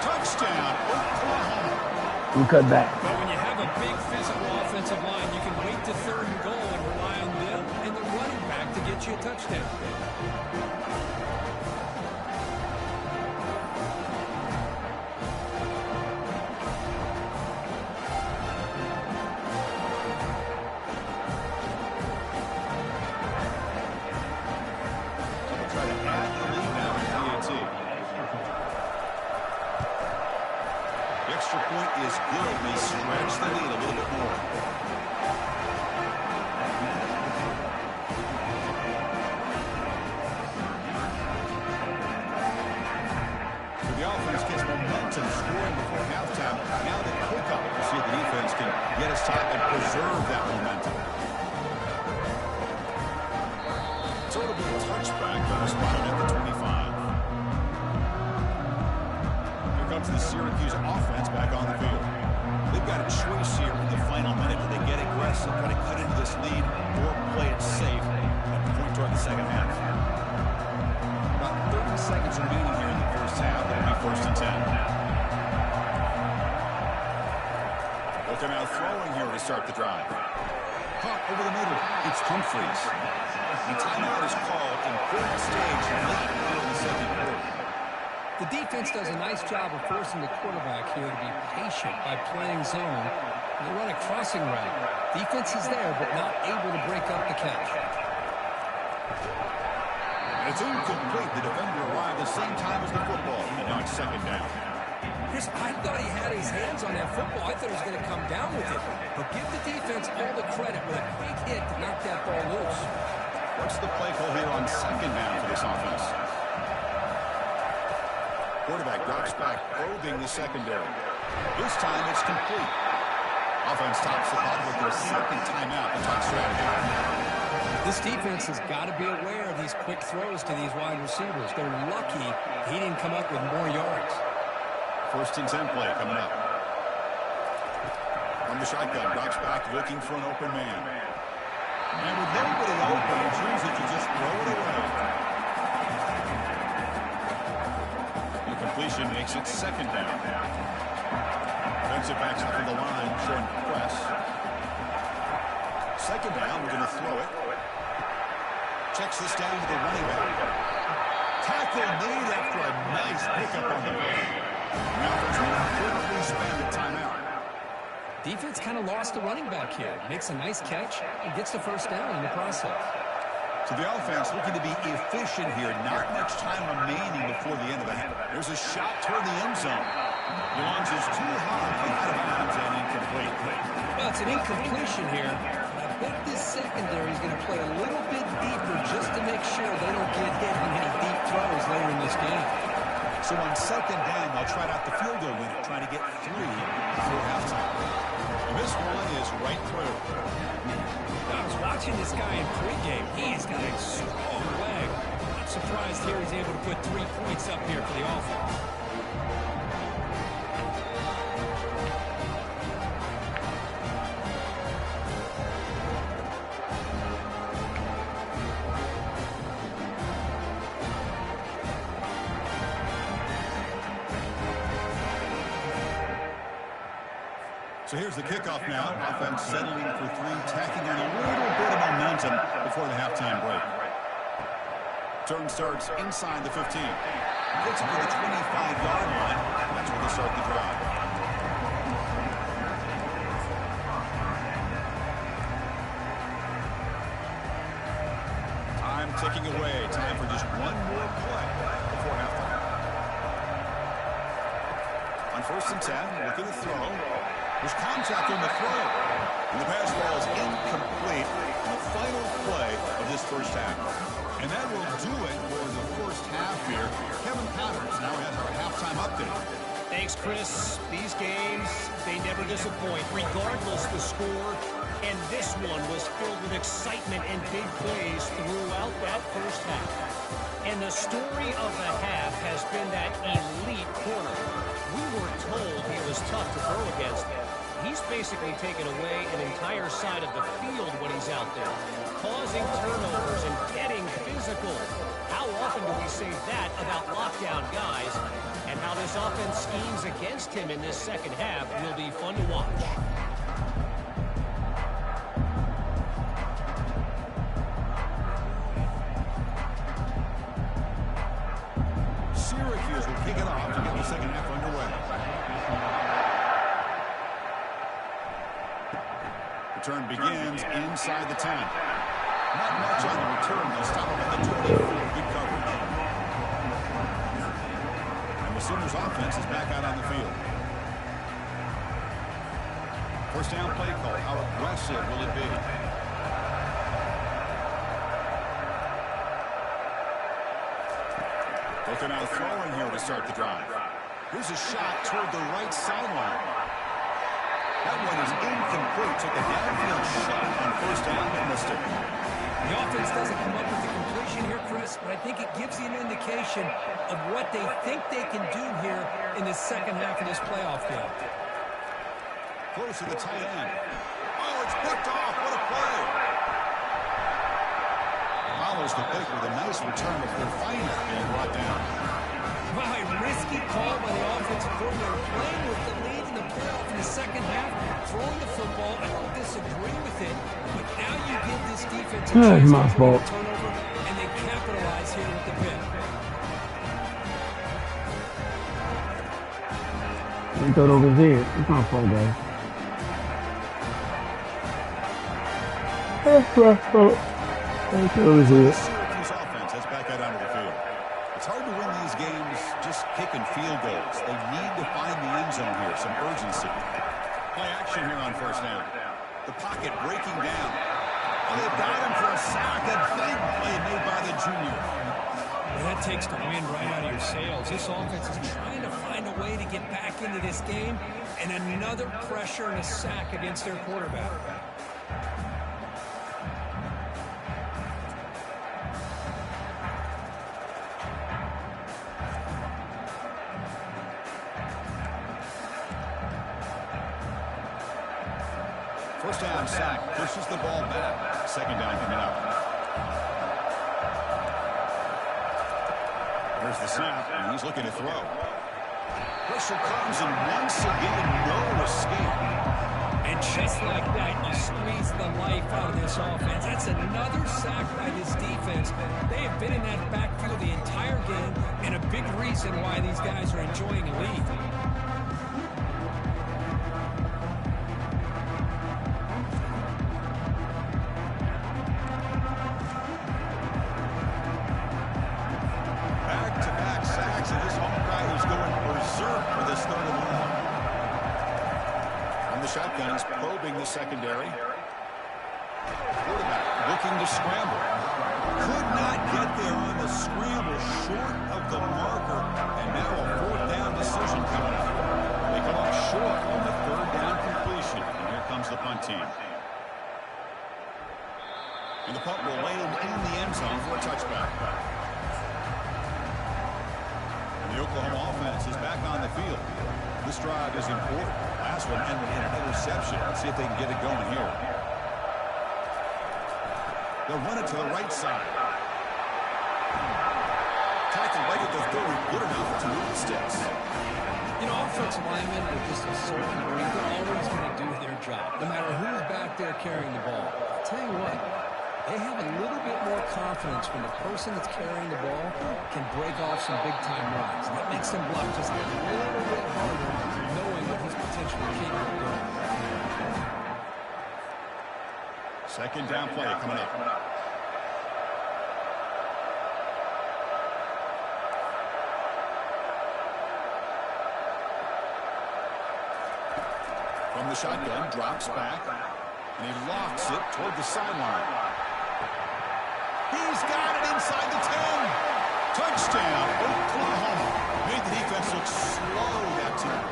Touchdown, Oklahoma.
We cut back.
But when you have a big physical offensive line, you can wait to 3rd and goal and rely on them and the running back to get you a touchdown.
Try to add the lead now in PAT. The extra point is good. They stretch the lead a little bit more. So the offense gets momentum scoring before halftime. Now the pickup to see if the defense can get a stop and preserve that momentum. So it'll be a touchback on a spot at the 25. Here comes the Syracuse offense back on the field. They've got a choice here in the final minute. Do they get aggressive, try to cut into this lead, or play it safe and point toward the second half? Looking out throwing here to start the drive. Caught over the middle. It's Humphries. The timeout is called in third stage late in the second quarter.
The defense does a nice job of forcing the quarterback here to be patient by playing zone. They run a crossing route. Defense is there, but not able to break up the catch.
It's incomplete. The defender arrived the same time as the football. And now it's second down.
Chris, I thought he had his hands on that football. I thought he was going to come down with it. But give the defense all the credit with a big hit to knock that ball loose.
What's the play call here on second down for this offense? Quarterback drops back, probing the secondary. This time it's complete. Offense stops the clock with their second timeout and talk strategy.
This defense has got to be aware of these quick throws to these wide receivers. They're lucky he didn't come up with more yards.
First and 10 play coming up. From the shotgun, drops back looking for an open man. And with nobody open, he chooses to just throw it away. The completion makes it second down. Defensive backs up in the line, showing press. Second down, we're going to throw it. Checks this down to the running back. Tackle made after a nice pickup on the play. Now the team quickly spend a timeout.
Defense kind of lost the running back here. Makes a nice catch and gets the first down in the process.
So the offense looking to be efficient here. Not much time remaining before the end of the half. There's a shot toward the end zone. He launches too high, out of bounds, and incomplete.
Well, it's an incompletion here. I think this secondary is going to play a little bit deeper just to make sure they don't get hit on any deep throws later in this game.
So on second down, they'll try out the field goal winner, trying to get 3 before halftime. And this one is right through.
I was watching this guy in pregame. He's got a strong leg. I'm surprised here he's able to put 3 points up here for the offense.
So here's the kickoff now. Offense settling for 3, tacking on a little bit of momentum before the halftime break. Turn starts inside the 15. Gets it to the 25-yard line. That's where they start the drive. Time ticking away. Time for just one more play before halftime. On first and 10, look at the throw. There's contact on the throw. And the pass ball is incomplete in the final play of this first half. And that will do it for the first half here. Kevin Patterns now has our halftime update.
Thanks, Chris. These games, they never disappoint, regardless the score. And this one was filled with excitement and big plays throughout that first half. And the story of the half has been that elite corner. We were told he was tough to throw against. He's basically taken away an entire side of the field when he's out there, causing turnovers and getting physical. How often do we say that about lockdown guys? And how this offense schemes against him in this second half will be fun to watch.
Syracuse will kick it off to get the second half underway. Return begins inside the 10. Not much on the return. They'll stop him at the 24. Good coverage. And the Sooners offense is back out on the field. First down play call. How aggressive will it be? Looking out throwing here to start the drive. Here's a shot toward the right sideline. That one is incomplete. Took a downfield shot on first down and missed it.
The offense doesn't come up with the completion here, Chris, but I think it gives you an indication of what they think they can do here in the second half of this playoff game.
Close to the tight end. Oh, it's picked off. What a play. Follows the pick with a nice return before finally being brought down.
Wow, a risky call by the offensive coordinator, playing with the lead in the playoff in the second half, throwing the football. I don't disagree with it, but now you give this defense a chance
my
to
fault.
create a turnover, and they capitalize here with the pick.
He thought over his head. It's my fault, guys. He thought over his head.
Syracuse offense heads back out onto the field. It's hard to win these games just kicking field goals. They need to find the end zone here, some urgency. Play action here on first down. The pocket breaking down. And they've got him for a sack. A big play made by the junior.
Well, that takes the wind right out of your sails. This offense is trying to find a way to get back into this game, and another pressure and a sack against their quarterback.
First down sack pushes the ball back. Second down coming up. There's the snap, and he's looking to throw. Pressure comes, and once again, no escape.
And just like that, you squeeze the life out of this offense. That's another sack by this defense. They have been in that backfield the entire game, and a big reason why these guys are enjoying a lead.
Back-to-back sacks, and this home crowd is going berserk for this third and long. From the shotgun, he's probing the secondary. Quarterback looking to scramble. Could not get there on the scramble, short of the marker, and now a fourth down decision coming up. They come up short on the third down completion, and here comes the punt team. And the punt will land in the end zone for a touchback. The Oklahoma offense is back on the field. This drive is important. Last one ended in an interception. Let's see if they can get it going here. They'll run it to the right side. Tackled right at the 30. Good enough to move the sticks.
You know, offensive linemen are just a certain breed. They're always going to do their job, no matter who's back there carrying the ball. I'll tell you what, they have a little bit more confidence when the person that's carrying the ball can break off some big-time runs. And that makes them block just a little bit harder, knowing what he's potentially capable of doing.
Second down play coming up. From the shotgun, drops back, and he locks it toward the sideline. He's got it inside the 10. Touchdown, Oklahoma. Made the defense look slow that time.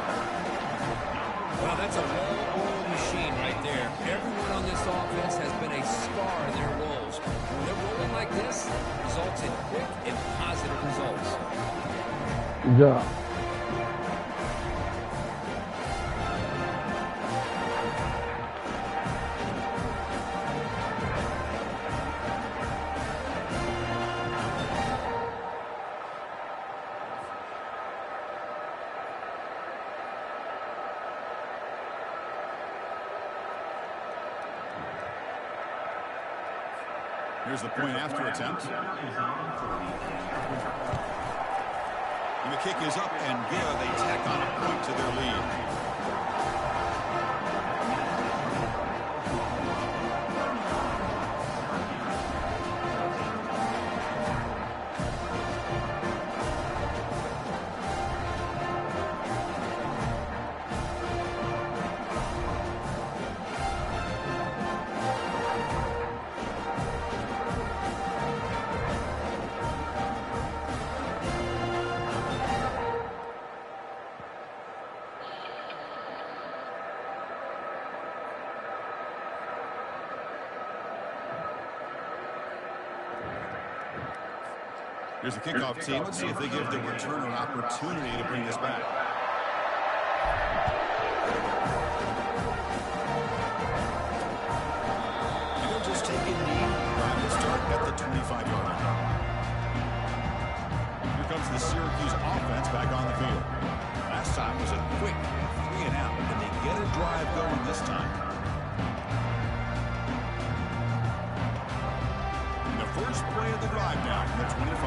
Well, that's a well-oiled machine right there. Everyone on this offense has been a star in their roles. When they're rolling like this, it results in quick and positive results.
Good job.
Here's the point after attempt. And the kick is up and good. They tack on a point to their lead. Here's the kickoff team. Let's see if they give the returner opportunity to bring this back. And they'll just take a knee. Drive will start at the 25-yard line. Here comes the Syracuse offense. back on the field. Last time was a quick 3-and-out. Can they get a drive going this time? In the first play of the drive now from the 25.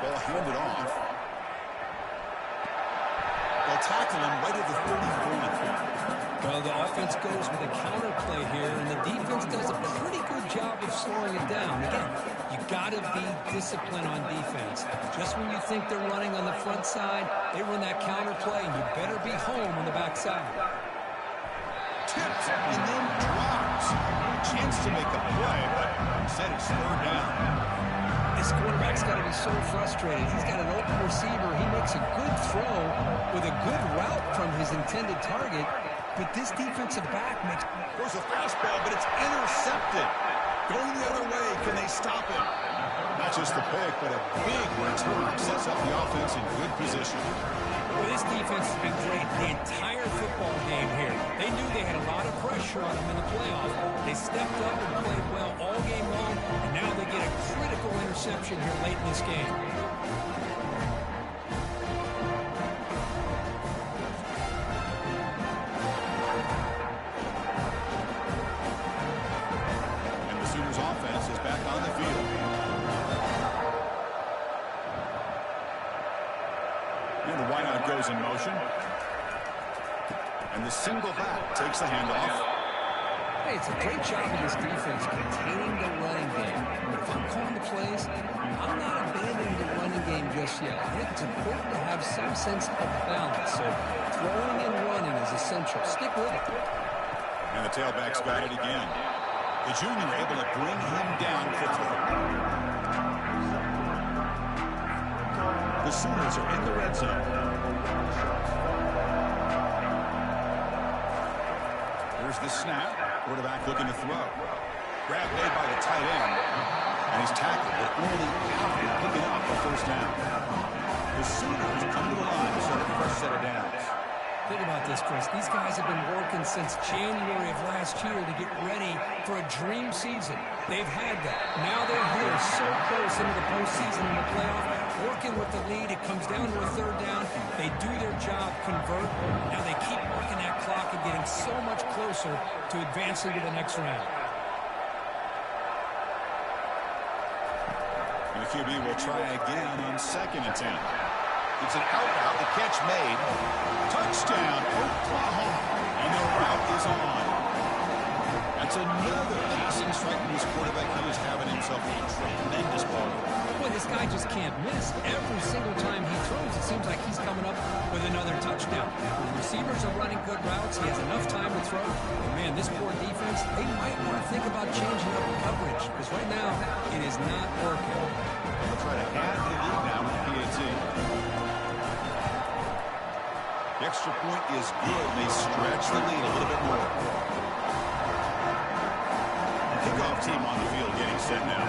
Ball handed off. They'll tackle him right at the 30-point.
Well, the offense goes with a counter play here, and the defense does a pretty good job of slowing it down. Again, you got to be disciplined on defense. Just when you think they're running on the front side, they run that counter play, and you better be home on the back side.
Tipped and then drops. Chance to make a play, but instead it's third down.
This quarterback's got to be so frustrated. He's got an open receiver. He makes a good throw with a good route from his intended target. But this defensive back makes...
There's a fastball, but it's intercepted. Going the other way, can they stop him? Not just the pick, but a big return sets up the offense in good position.
Well, this defense has been great the entire football game here. They knew they had a lot of pressure on them in the playoff. They stepped up and played well all game long, and now they get a critical interception here late in this game.
Offense is back on the field. And the wideout goes in motion. And the single back takes the handoff.
Hey, it's a great job of this defense containing the running game. But if I'm calling the plays, I'm not abandoning the running game just yet. I think it's important to have some sense of balance. So throwing and running is essential. Stick with it.
And the tailback's got it again. The junior able to bring him down quickly. The Sooners are in the red zone. Here's the snap. Quarterback looking to throw. Grab made by the tight end. And he's tackled, but only after picking up the first down. The Sooners come to the line to start a fresh set of downs.
Think about this, Chris. These guys have been working since January of last year to get ready for a dream season. They've had that. Now they're here so close into the postseason and the playoff, working with the lead. It comes down to a third down. They do their job, convert. Now they keep working that clock and getting so much closer to advancing to the next round.
And the QB will try again on second and 10. It's an out route. The catch made. Touchdown, Oklahoma. And the route is on. That's another passing strike from this quarterback. He is having himself a tremendous ball.
Boy, this guy just can't miss. Every single time he throws, it seems like he's coming up with another touchdown. The receivers are running good routes. He has enough time to throw. And man, this poor defense, they might want to think about changing up the coverage. Because right now, it is not working.
They'll try to add to the lead now with the PAT. The extra point is good. They stretch the lead a little bit more. Kickoff team on the field getting set now.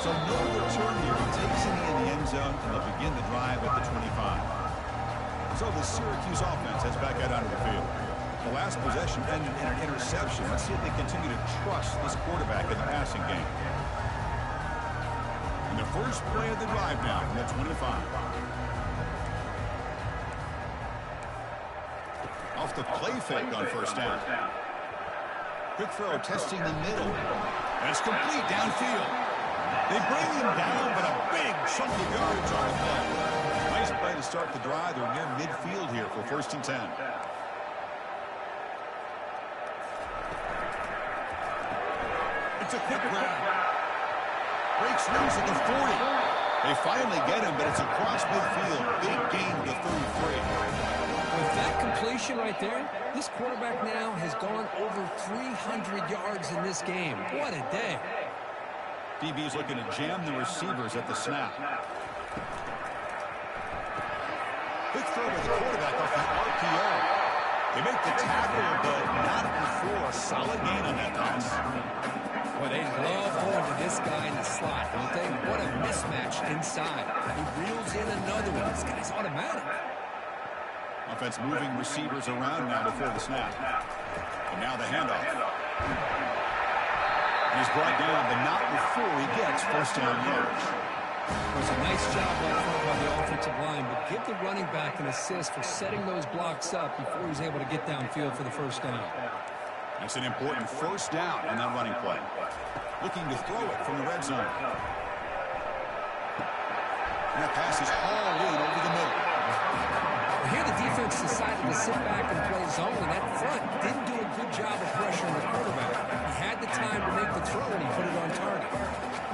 So no return here. He takes it in the end zone, and they'll begin the drive at the 25. So the Syracuse offense heads back out onto the field. The last possession ended in an interception. Let's see if they continue to trust this quarterback in the passing game. In the first play of the drive now from the 25. Off the play fake on first down. Quick throw testing the middle. And it's complete downfield. They bring him down, but a big chunk of yardage on the play. Nice play to start the drive. They're near midfield here for first and 10. It's a quick grab. Breaks loose at the 40. They finally get him, but it's across midfield. Big gain to the 33.
With that completion right there, this quarterback now has gone over 300 yards in this game. What a day.
DB's looking to jam the receivers at the snap. Quick throw to the quarterback off the RPO. They make the tackle, but not before a solid gain on that pass.
Boy, they love going to this guy in the slot, don't they? What a mismatch inside. He reels in another one. This guy's automatic.
Offense moving receivers around now before the snap. And now the handoff. And he's brought down, but not before he gets first down yardage.
It was a nice job up front by the offensive line, but give the running back an assist for setting those blocks up before he's able to get downfield for the first down.
That's an important first down on that running play. Looking to throw it from the red zone. And that pass is hauled in over the middle.
Here the defense decided to sit back and play zone, and that front didn't do a good job of pressuring the quarterback. He had the time to make the throw, and he put it on target.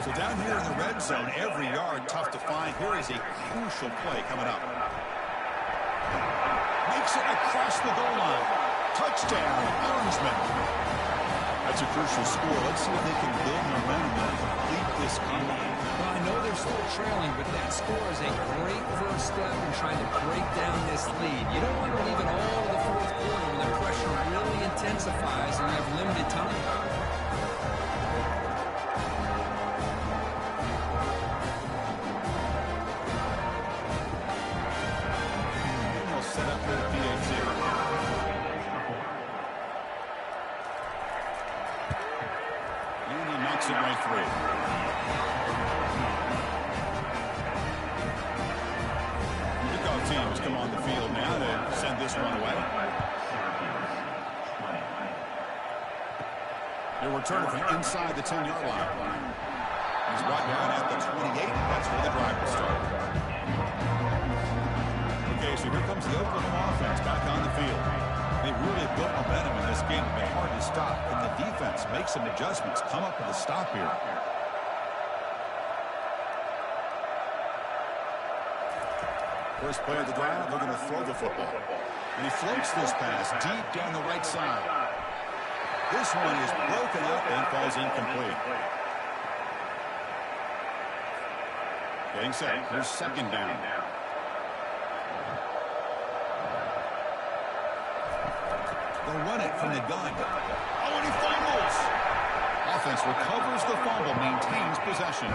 So down here in the red zone, every yard tough to find. Here is a crucial play coming up. Makes it across the goal line. Touchdown, Orangemen. That's a crucial score. Let's see if they can build momentum and complete this comeback.
Well, I know they're still trailing, but that score is a great first step in trying to break down this lead. You don't want to leave it all to the fourth quarter when the pressure really intensifies and you have limited time.
Set up here at PAT. And he knocks it right through. Kickoff teams come on the field now to send this one away. They'll return it from inside the 10-yard line. He's brought down at the 28. That's where the drive will start. Okay, so here comes the Oklahoma offense back on the field. They really built momentum in this game. It's been hard to stop. Can the defense make some adjustments? Come up with a stop here. First play of the drive, they're going to throw the football. And he floats this pass deep down the right side. This one is broken up and falls incomplete. Getting set. Here's second down. They'll run it from the gun. Oh, and he fumbles. Offense recovers the fumble, maintains possession.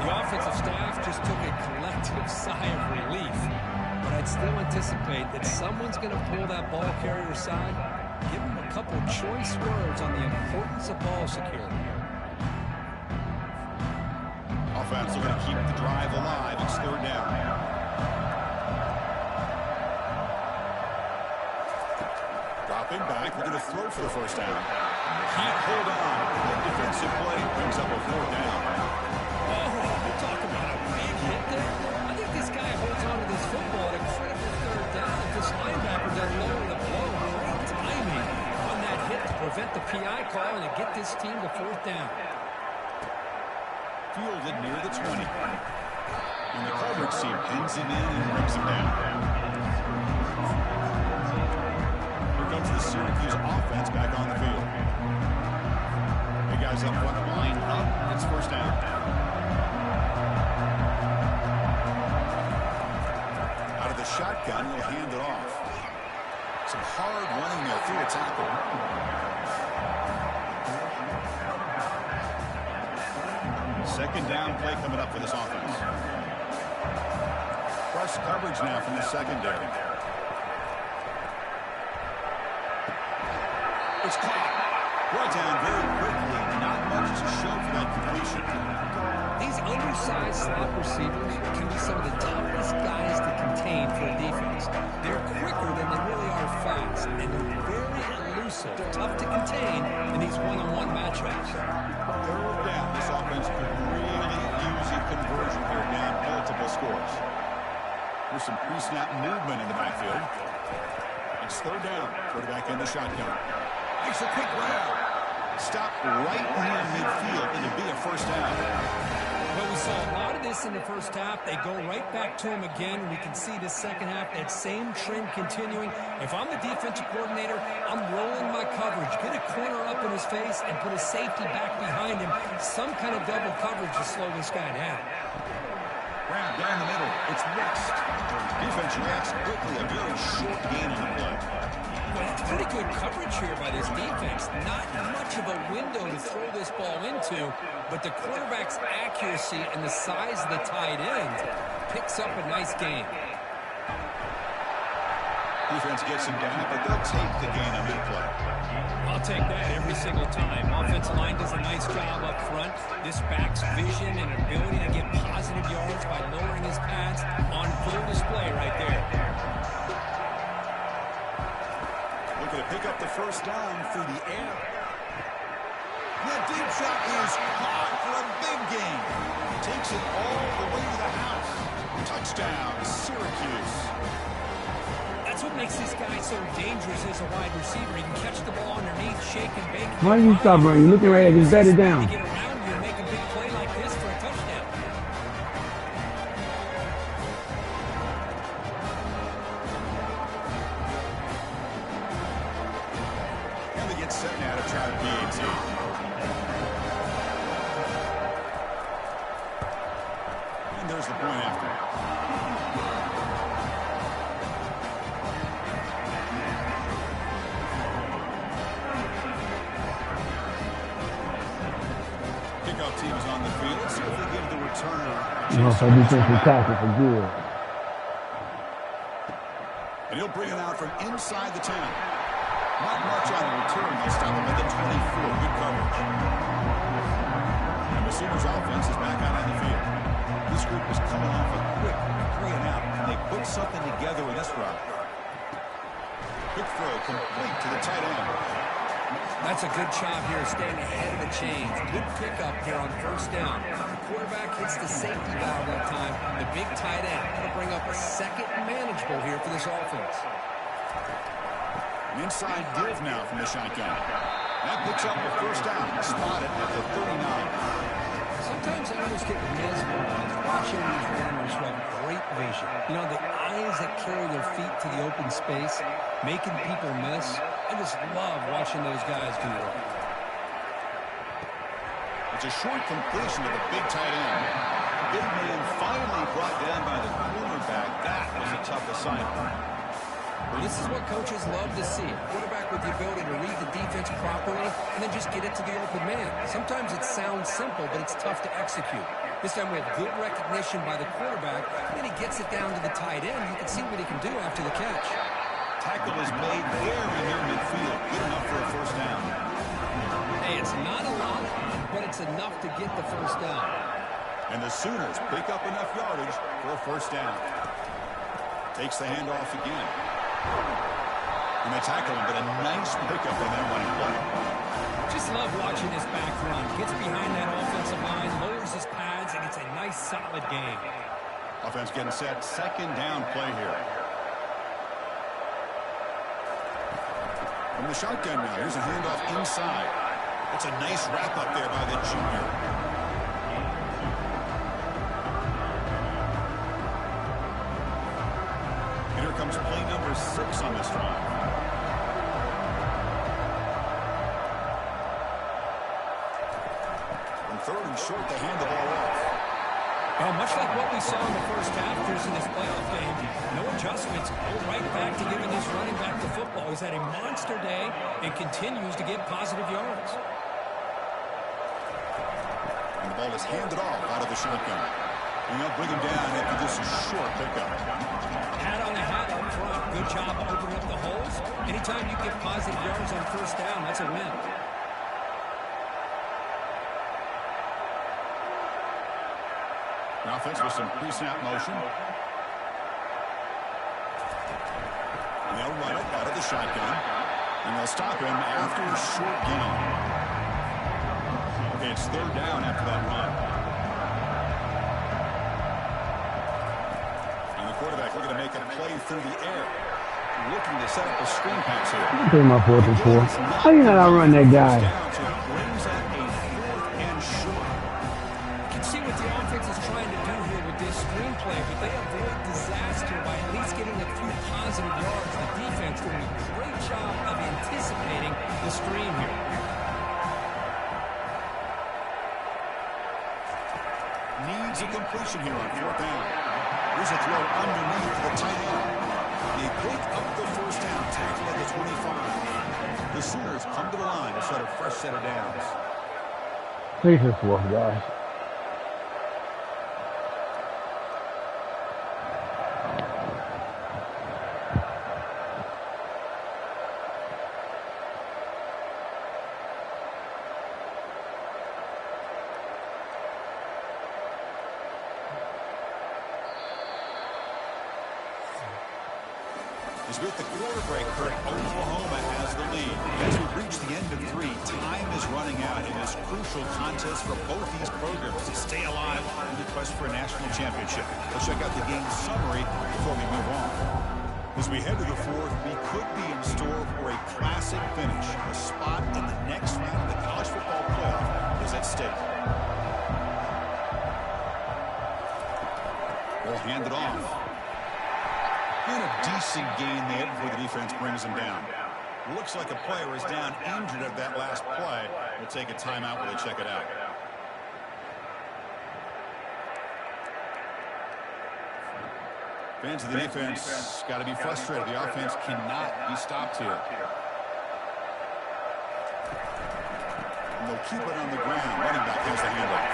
The offensive staff just took a collective sigh of relief. But I'd still anticipate that someone's going to pull that ball carrier aside, give him a couple choice words on the importance of ball security.
Offense looking to keep the drive alive. It's third down. Dropping back, we're going to throw for the first down. Can't hold on. Good defensive play brings up a fourth down.
Oh, we're talking about a big hit there. I think this guy holds on to this football at a critical third down. If this linebacker doesn't lower the blow, great timing on that hit to prevent the PI call and to get this team to fourth down.
Fielded near the 20. And the coverage team pins him in and brings him down. Here comes the Syracuse offense back on the field. Big guys up front, line up. It's first down. Out of the shotgun, he'll hand it off. Some hard running there through a tackle. Second down play coming up for this offense. Press coverage now from the secondary. It's caught. Brought down very quickly. Not much to show for that completion.
These undersized slot receivers can be some of the toughest guys to contain for a defense. They're quicker than they really are fast, and they're very elusive, tough to contain in these one-on-one matchups.
Third down. This offense could really use a conversion here, down multiple scores. There's some pre-snap movement in the backfield. It's third down. Quarterback in the shotgun. Makes a quick grab. Stop right near midfield, and it'll be a first down.
Well, we saw a lot of this in the first half. They go right back to him again. We can see the second half, that same trend continuing. If I'm the defensive coordinator, I'm rolling my coverage. Get a corner up in his face and put a safety back behind him. Some kind of double coverage to slow this guy down.
Grab down the middle. It's West. Defense reacts quickly. A very short gain on the play.
Well, it's pretty good coverage here by this defense. Not much of a window to throw this ball into, but the quarterback's accuracy and the size of the tight end picks up a nice gain.
Defense gets him down, but they'll take the gain on that play.
I'll take that every single time. Offensive line does a nice job up front. This back's vision and ability to get positive yards by lowering his pads on full display right there.
Looking to pick up the first down through the air. The deep shot is caught for a big gain. Takes it all the way to the house. Touchdown, Syracuse.
That's what makes this guy so dangerous as a wide receiver. He can catch the ball underneath, shake and bake.
Why do you stop running? You're looking right at his better down.
Get around you and make a big play like this for a touchdown.
And they get set now to try the PAT. And there's the point after. Kickoff team is on the field. Let's see if they give the returner a
No,
chance
so
to
defensive tackle for good.
And he'll bring it out from inside the 10. Not much on the return. They'll stop him at the 24. Good coverage. And the Sooners offense is back out on the field. This group is coming off a quick 3 and out, and they put something together in this route. Quick throw complete to the tight end.
That's a good job here, staying ahead of the chains. Good pickup here on first down. The quarterback hits the safety valve that time. The big tight end going to bring up a second manageable here for this offense.
An inside give now from the shotgun. That picks up the first down. Spotted at the 39.
Sometimes I almost get mesmerized watching these runners who have great vision. You know, the eyes that carry their feet to the open space, making people miss. I just love watching those guys do it.
It's a short completion to the big tight end. Big man finally brought down by the cornerback. That was a tough assignment.
Well, this is what coaches love to see. Quarterback with the ability to read the defense properly and then just get it to the open man. Sometimes it sounds simple, but it's tough to execute. This time we have good recognition by the quarterback, and then he gets it down to the tight end. You can see what he can do after the catch.
Tackle is made very near midfield. Good enough for a first down.
Hey, it's not a lot, but it's enough to get the first down.
And the Sooners pick up enough yardage for a first down. Takes the handoff again. And they tackle him, but a nice pickup on that running play.
Just love watching this back run. Gets behind that offensive line, lowers his pads, and it's a nice, solid game.
Offense getting set. Second down play here. From the shotgun now, here's a handoff inside. It's a nice wrap up there by the junior. And here comes play number 6 on this drive. On third and short, they hand the ball off.
Well, much like what we saw in the first half in this playoff game, no adjustments. Go right back to giving this running back the football. He's had a monster day and continues to get positive yards.
And the ball is handed off out of the shotgun. And they'll bring him down after just a short pickup.
Hat on a hat up front. Good job opening up the holes. Anytime you get positive yards on first down, that's a win.
The offense with some pre-snap motion. And they'll run it out of the shotgun. And they'll stop him after a short gain. Okay, it's third down after that run. And the quarterback looking to make a play through the air. Looking to set up a screen pass here.
I'm taking my 4th and 4. How do you not outrun that guy?
Brings up a 4th and short.
You can see what the offense is trying to do here with this screenplay, but they avoid disaster by at least getting a few positive yards. The defense doing a great job of anticipating the screen here.
Needs a completion here on 4th down. Here's a throw underneath the tight end. They pick up the first down, tackle at the 25. The Sooners come to the line to set a fresh set of downs.
3 for 4, guys.
As we hit the quarter break, Kurt, Oklahoma has the lead. As we reach the end of 3, time is running out in this crucial contest for both these programs to stay alive in the quest for a national championship. Let's check out the game summary before we move on. As we head to the 4th, we could be in store for a classic finish. A spot in the next round of the college football playoff is at stake. We'll hand it off. And a decent gain there before the defense brings him down. Looks like a player is down injured at that last play. We'll take a timeout while they check it out. Fans of the defense got to be frustrated. The offense cannot be stopped here. And they'll keep it on the ground. Running back has the handoff.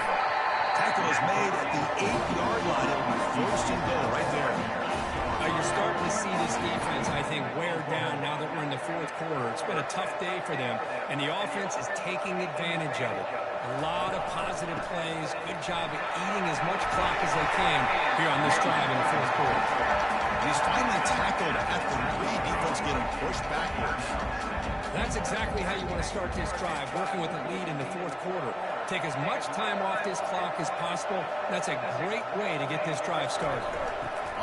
Tackle is made at the 8-yard line. It'll be first and goal right there.
You're starting to see this defense, I think, wear down now that we're in the 4th quarter. It's been a tough day for them, and the offense is taking advantage of it. A lot of positive plays. Good job at eating as much clock as they can here on this drive in the 4th quarter.
And he's finally tackled at the 3. Defense getting pushed backwards.
That's exactly how you want to start this drive, working with a lead in the 4th quarter. Take as much time off this clock as possible. That's a great way to get this drive started.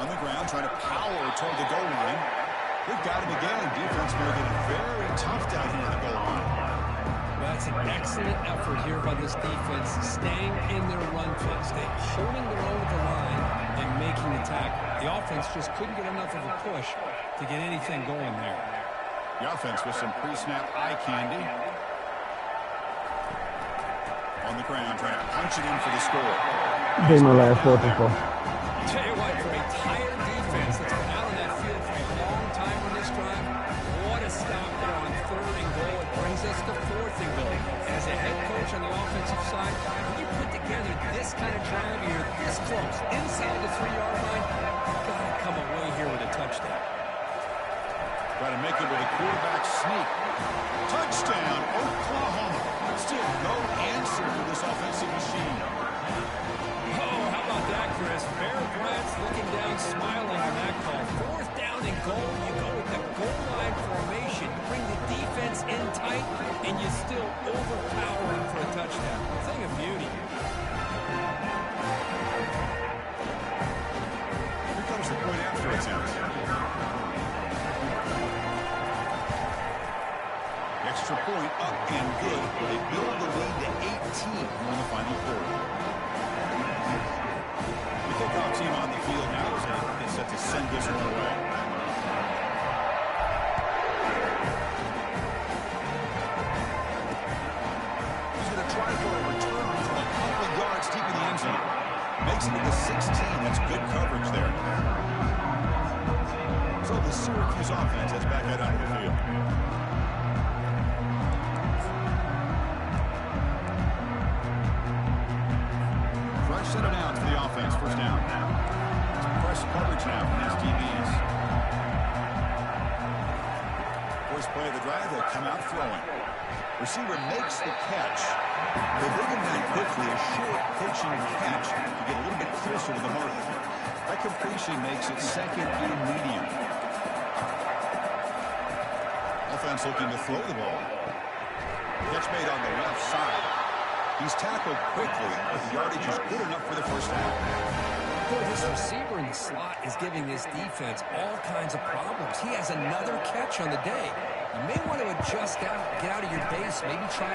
On the ground, trying to power toward the goal line. They've got him again. Defense making it very tough down here on the goal line.
That's an excellent effort here by this defense, staying in their run fix. They're holding their own at the line and making the tackle. The offense just couldn't get enough of a push to get anything going there.
The offense with some pre-snap eye candy. On the ground, trying to punch it in for the score.
They my last fourth and 4.
Tell you what, for a tired defense that's been out on that field for a long time on this drive, what a stop there on 3rd and goal. It brings us to 4th and goal. As a head coach on the offensive side, when you put together this kind of drive here, this close, inside the 3-yard line, you've got to come away here with a touchdown.
Try to make it with a quarterback sneak. Touchdown, Oklahoma. Still no answer for this offensive machine.
How about that, Chris? Bear Bryant's looking down, smiling on that call. 4th down and goal. You go with the goal line formation. Bring the defense in tight, and you still overpower him for a touchdown. Thing of beauty.
Here comes the point after attempt. Extra point up and good. They build the lead to 18 in the final quarter. The kickoff team on the field now is set to send this one away. He's going to try for a return from a couple of yards deep in the end zone. Makes it to the 16. That's good coverage there. So the Syracuse offense has back out onto the field. Set it out to the offense. First down. Press coverage now from these DBs. First play of the drive, they'll come out throwing. Receiver makes the catch. They bring him down quickly. A short pitching catch to get a little bit closer to the marker. That completion makes it 2nd and medium. Offense looking to throw the ball. Catch made on the left side. He's tackled quickly, but the yardage is good enough for the first down.
Boy, this receiver in the slot is giving this defense all kinds of problems. He has another catch on the day. You may want to adjust out, get out of your base, maybe try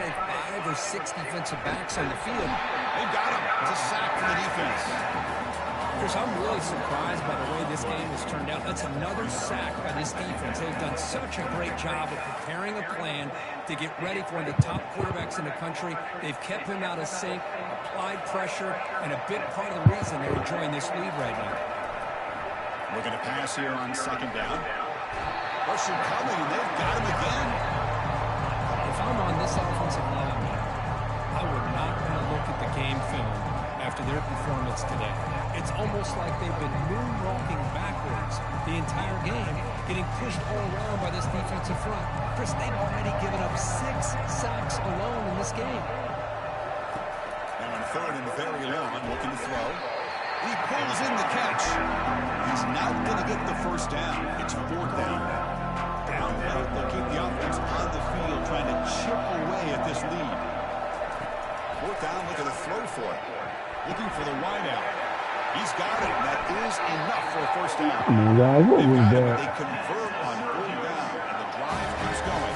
5 or 6 defensive backs on the field.
They got him. It's a sack for the defense.
Chris, I'm really surprised by the way this game has turned out. That's another sack by this defense. They've done such a great job of preparing a plan to get ready for one of the top quarterbacks in the country. They've kept him out of sync, applied pressure, and a big part of the reason they're enjoying this lead right now.
Looking to pass here on 2nd down. Rushing coming, and they've got him again.
If I'm on this offensive line, I would not want to look at the game film after their performance today. It's almost like they've been moonwalking backwards the entire game, getting pushed all around by this defensive front. Chris, they've already given up 6 sacks alone in this game.
Now on 3rd and very long, looking to throw. He pulls in the catch. He's not going to get the first down. It's fourth down. Downfield, they'll keep the offense on the field, trying to chip away at this lead. Fourth down, look at the throw for it. Looking for the wide out. He's got it. That is enough for a first down.
Guys, what was that?
They convert on third down, and the drive keeps going.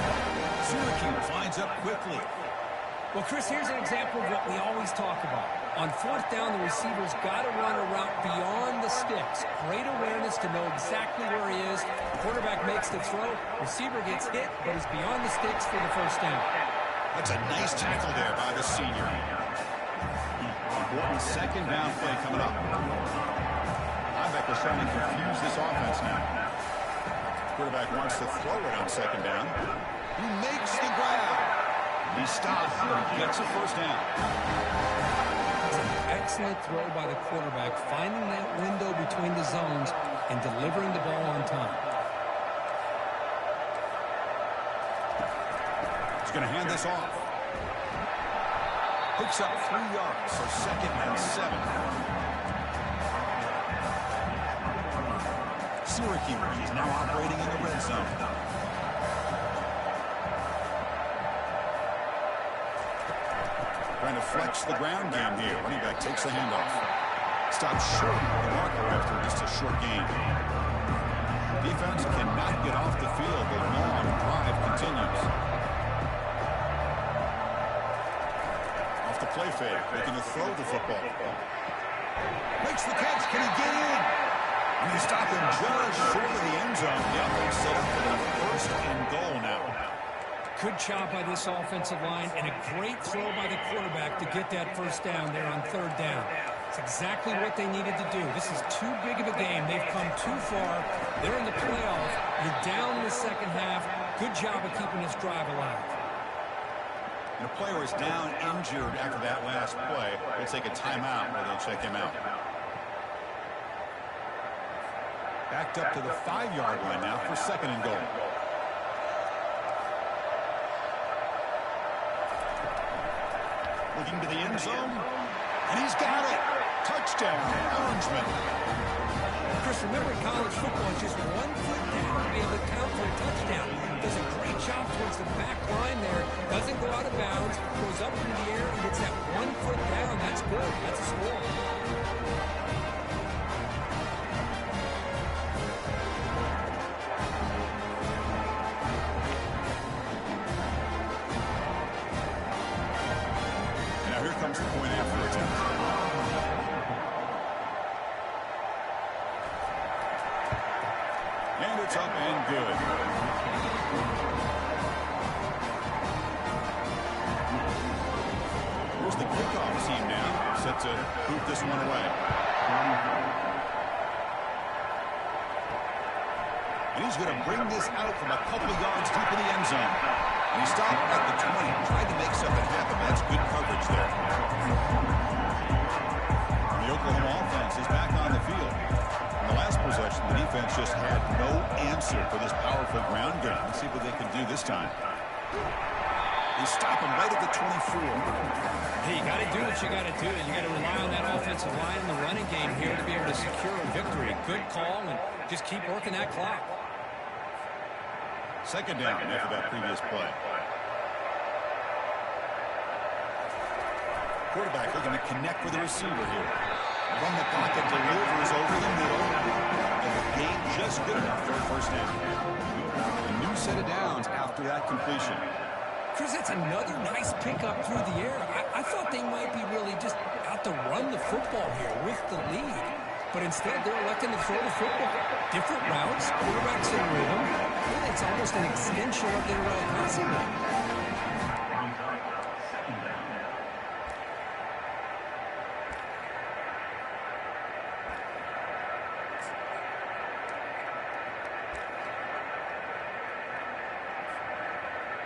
Syracuse lines up quickly.
Well, Chris, here's an example of what we always talk about. On fourth down, the receiver's got to run a route beyond the sticks. Great awareness to know exactly where he is. Quarterback makes the throw. Receiver gets hit, but is beyond the sticks for the first down.
That's a nice tackle there by the senior. Important second down play coming up. Linebackers trying to confuse this offense now. Quarterback wants to throw it on second down. He makes the grab. He stops and gets a first down.
It's an excellent throw by the quarterback, finding that window between the zones and delivering the ball on time.
He's going to hand this off. Picks up 3 yards, so second and 7. Syracuse is now operating in the red zone. Trying to flex the ground game here. Running back takes the handoff. Stops short of the marker after just a short gain. Defense cannot get off the field. The long drive continues. Off the play fake, looking to throw the football. Makes the catch. Can he get in? And they stop him just short of the end zone. The offense set up for the first and goal now.
Good job by this offensive line and a great throw by the quarterback to get that first down there on third down. It's exactly what they needed to do. This is too big of a game. They've come too far. They're in the playoff. You're down in the second half. Good job of keeping this drive alive.
And the player is down injured after that last play. They'll take a timeout where they'll check him out. Backed up to the 5-yard line now for second and goal. Looking to the end zone, and he's got it. Touchdown, Orangeman.
Chris, remember in college football, just 1 foot down to be able to count for a touchdown. Does a great job towards the back line there. Doesn't go out of bounds. Goes up in the air and gets that 1 foot down. That's good. That's a score.
Comes the point after attempt. And it's up and good. Here's the kickoff team now, set to boot this one away. And he's going to bring this out from a couple of yards deep in the end zone. And he stopped at the 20, tried to make something happen. That's good coverage there. And the Oklahoma offense is back on the field. In the last possession, the defense just had no answer for this powerful ground game. Let's see what they can do this time. They stop him right at the 24.
Hey, you got to do what you got to do. You got to rely on that offensive line in the running game here to be able to secure a victory. Good call, and just keep working that clock.
Second down after that previous play. Quarterback looking to connect with the receiver here. From the pocket, delivers over the middle. And the game just good enough for a first down. A new set of downs after that completion.
Chris, that's another nice pickup through the air. I thought they might be really just out to run the football here with the lead. But instead, they're electing to throw the football. Different routes, quarterbacks in rhythm. It's almost an extension of their passing game.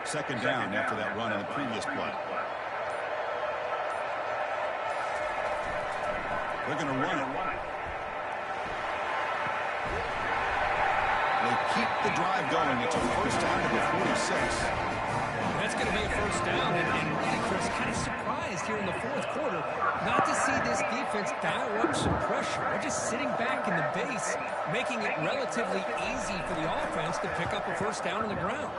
Second down after that run on the previous play. They're going to run it. They keep the drive going. It's a first down to the 46.
That's going to be a first down, and really, Chris, kind of surprised here in the fourth quarter not to see this defense dial up some pressure. They're just sitting back in the base, making it relatively easy for the offense to pick up a first down on the ground.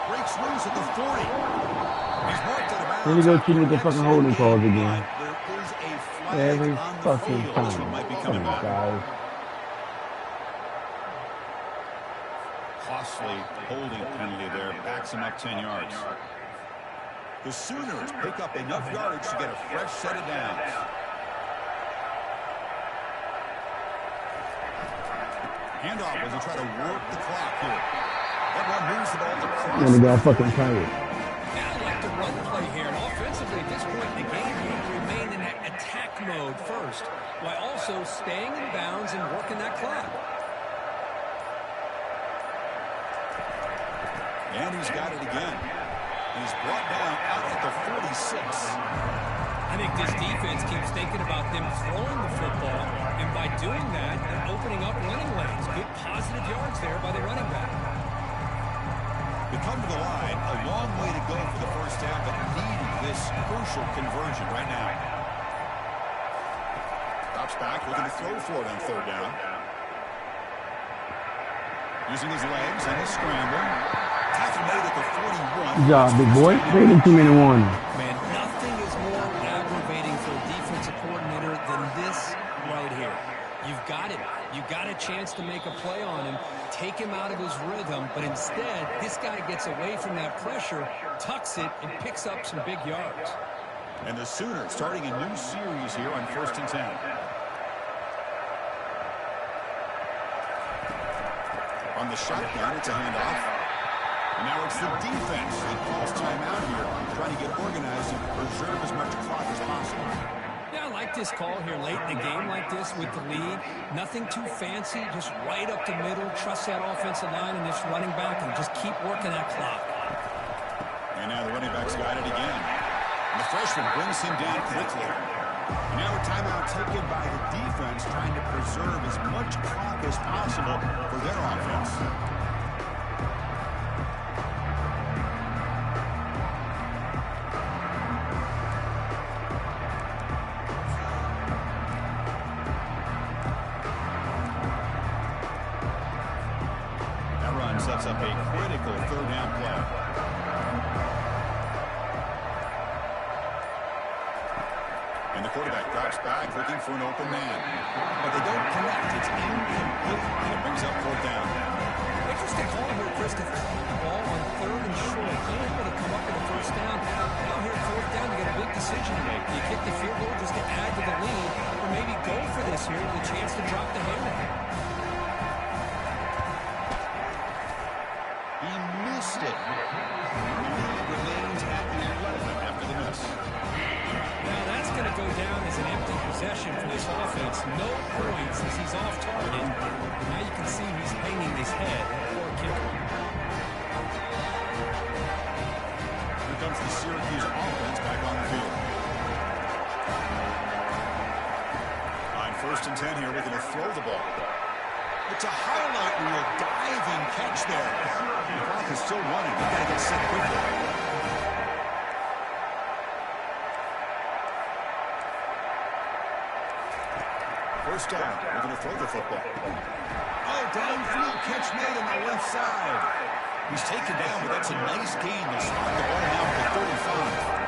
Breaks loose at the 40. He's marked at about.
Here we go, keep with the fucking holding calls again.
There is a flag
Every
on the
fucking
field.
time.
This one might be
Come
coming
on,
back.
guys.
Costly holding penalty there. Backs him up 10 yards. The Sooners pick up enough yardage to get a fresh set of downs. Handoff as they try to work the clock here. That one moves the ball across.
Let me go fucking tired.
Yeah, I like the run play here. And offensively, at this point in the game, you need to remain in that attack mode first, while also staying in bounds and working that clock.
And he's got it again. He's brought down out at the 46.
I think this defense keeps thinking about them throwing the football, and by doing that, they're opening up running lanes. Good positive yards there by the running back.
They come to the line, a long way to go for the first down, but needing this crucial conversion right now. Drops back, looking to throw for it on third down. Using his legs and his scramble. Tackle made at the 41.
Good job, big boy. Take the 2-minute warning.
Man, nothing is more aggravating for a defensive coordinator than this right here. You've got it. You've got a chance to make a play on him, take him out of his rhythm, but instead, this guy gets away from that pressure, tucks it, and picks up some big yards.
And the Sooners starting a new series here on 1st and 10. On the shotgun, it's a handoff. And now it's the defense that calls timeout here, trying to get organized and preserve as much clock as possible.
Yeah, I like this call here late in the game like this with the lead. Nothing too fancy, just right up the middle. Trust that offensive line and this running back and just keep working that clock.
And now the running back's got it again. And the freshman brings him down quickly. And now a timeout taken by the defense, trying to preserve as much clock as possible for their offense. Sets up a critical third down play. And the quarterback drops back looking for an open man. But they don't connect. It's incomplete. And it brings up fourth down.
Interesting call here, Chris, to throw the ball on third and short. Unable to come up with a first down. Now here fourth down, you got a big decision to make. Do you kick the field goal just to add to the lead, or maybe go for this here with a chance to drop the hammer?
He missed it. He remains at the 11 after the miss.
Now that's going to go down as an empty possession for this offense. No points as he's off target. And now you can see he's hanging his head. Poor kicker.
Here comes the Syracuse offense back on the field. On 1st and 10 here, looking to throw the ball. It's a highlight reel diving catch there. The clock is still running. They've got to get set quickly. First down. They're going to throw the football. Oh, downfield catch made on the left side. He's taken down, but that's a nice gain. They'll spot the ball now at the 35.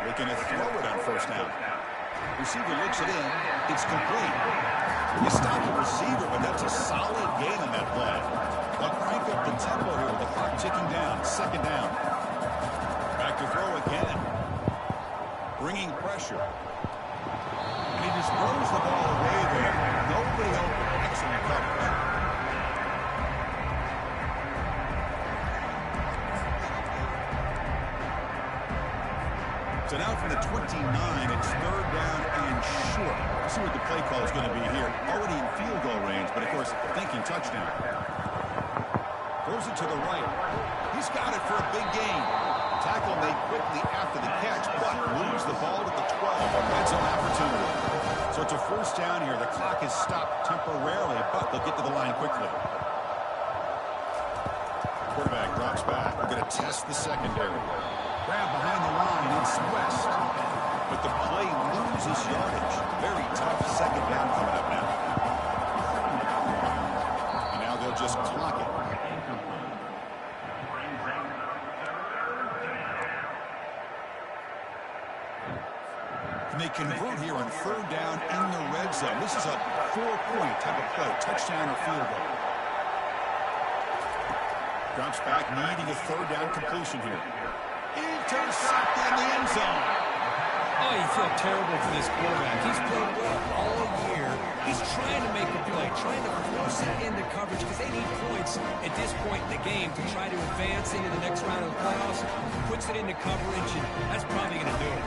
Looking to throw it on first down. Receiver looks it in. It's complete. You stop the receiver, but that's a solid gain on that play. They'll crank up the tempo here with the clock ticking down. Second down. Back to throw again. Bringing pressure. And he just throws the ball away there. Nobody open. Excellent coverage. So now from the 29, it's third down and short. Let's see what the play call is going to be here. Already in field goal range, but of course, thinking touchdown. Throws it to the right. He's got it for a big gain. Tackle made quickly after the catch, but moves the ball to the 12. That's an opportunity. So it's a first down here. The clock is is stopped temporarily, but they'll get to the line quickly. Quarterback drops back. We're going to test the secondary. Grab behind the line. It's West. But the play loses yardage. Very tough second down coming up now. And now they'll just clock it. And they convert here on third down in the red zone. This is a 4-point type of play. Touchdown or field goal. Drops back, needing a third down completion here. Intercepted in the end zone.
Oh, you feel terrible for this quarterback. He's played well all year. He's trying to make a play, trying to force it into coverage because they need points at this point in the game to try to advance into the next round of the playoffs. Puts it into coverage, and that's probably going to do it.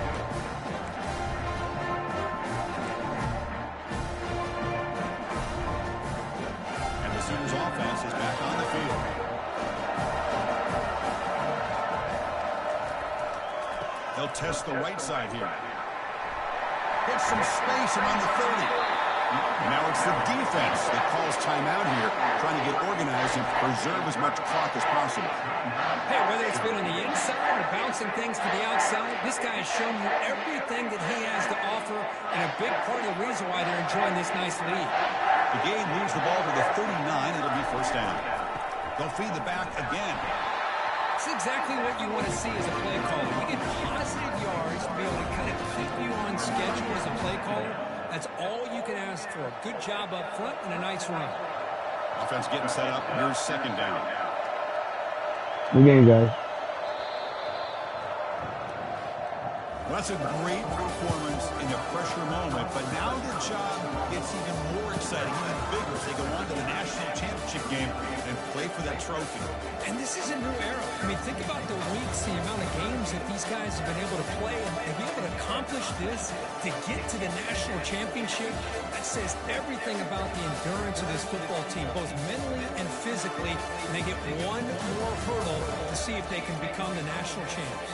And the Sooners offense is back on the field. They'll test the right side here. Get some space around the 30. Now it's the defense that calls timeout here, trying to get organized and preserve as much clock as possible.
Hey, whether it's been on the inside or bouncing things to the outside, this guy has shown you everything that he has to offer, and a big part of the reason why they're enjoying this nice lead.
The game leaves the ball to the 39. It'll be first down. They'll feed the back again.
It's exactly what you want to see as a play caller. You get positive yards to be able to kind of keep you on schedule as a play caller. That's all you can ask for. A good job up front and a nice run.
Offense getting set up. Here's second down.
Good game, guys.
Well, that's a great performance in the pressure moment, but now the job gets even more exciting, even bigger as they go on to the national championship game and play for that trophy.
And this is a new era. I mean, think about the weeks, the amount of games that these guys have been able to play, and be able to accomplish this, to get to the national championship. That says everything about the endurance of this football team, both mentally and physically. And they get one more hurdle to see if they can become the national champs.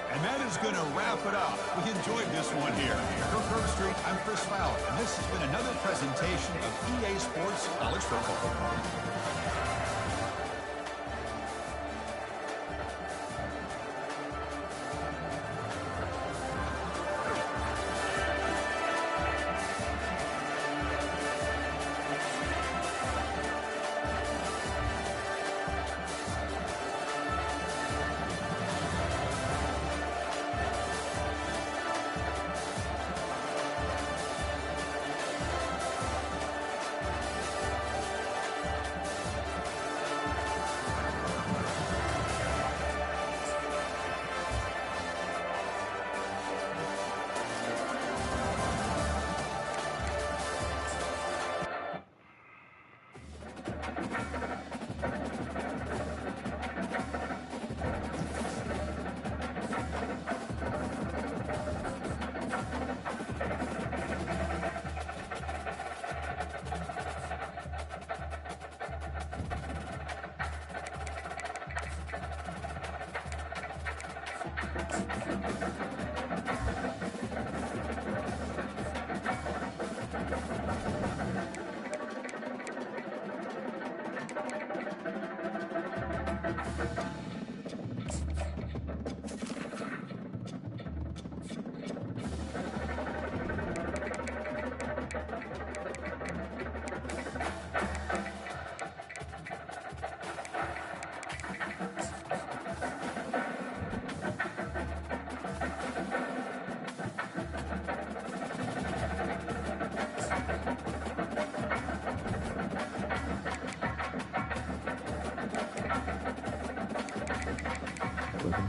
And that is going to wrap it up. We enjoyed this one here. For Curve Street, I'm Chris Fowler, and this has been another presentation of EA Sports College Football.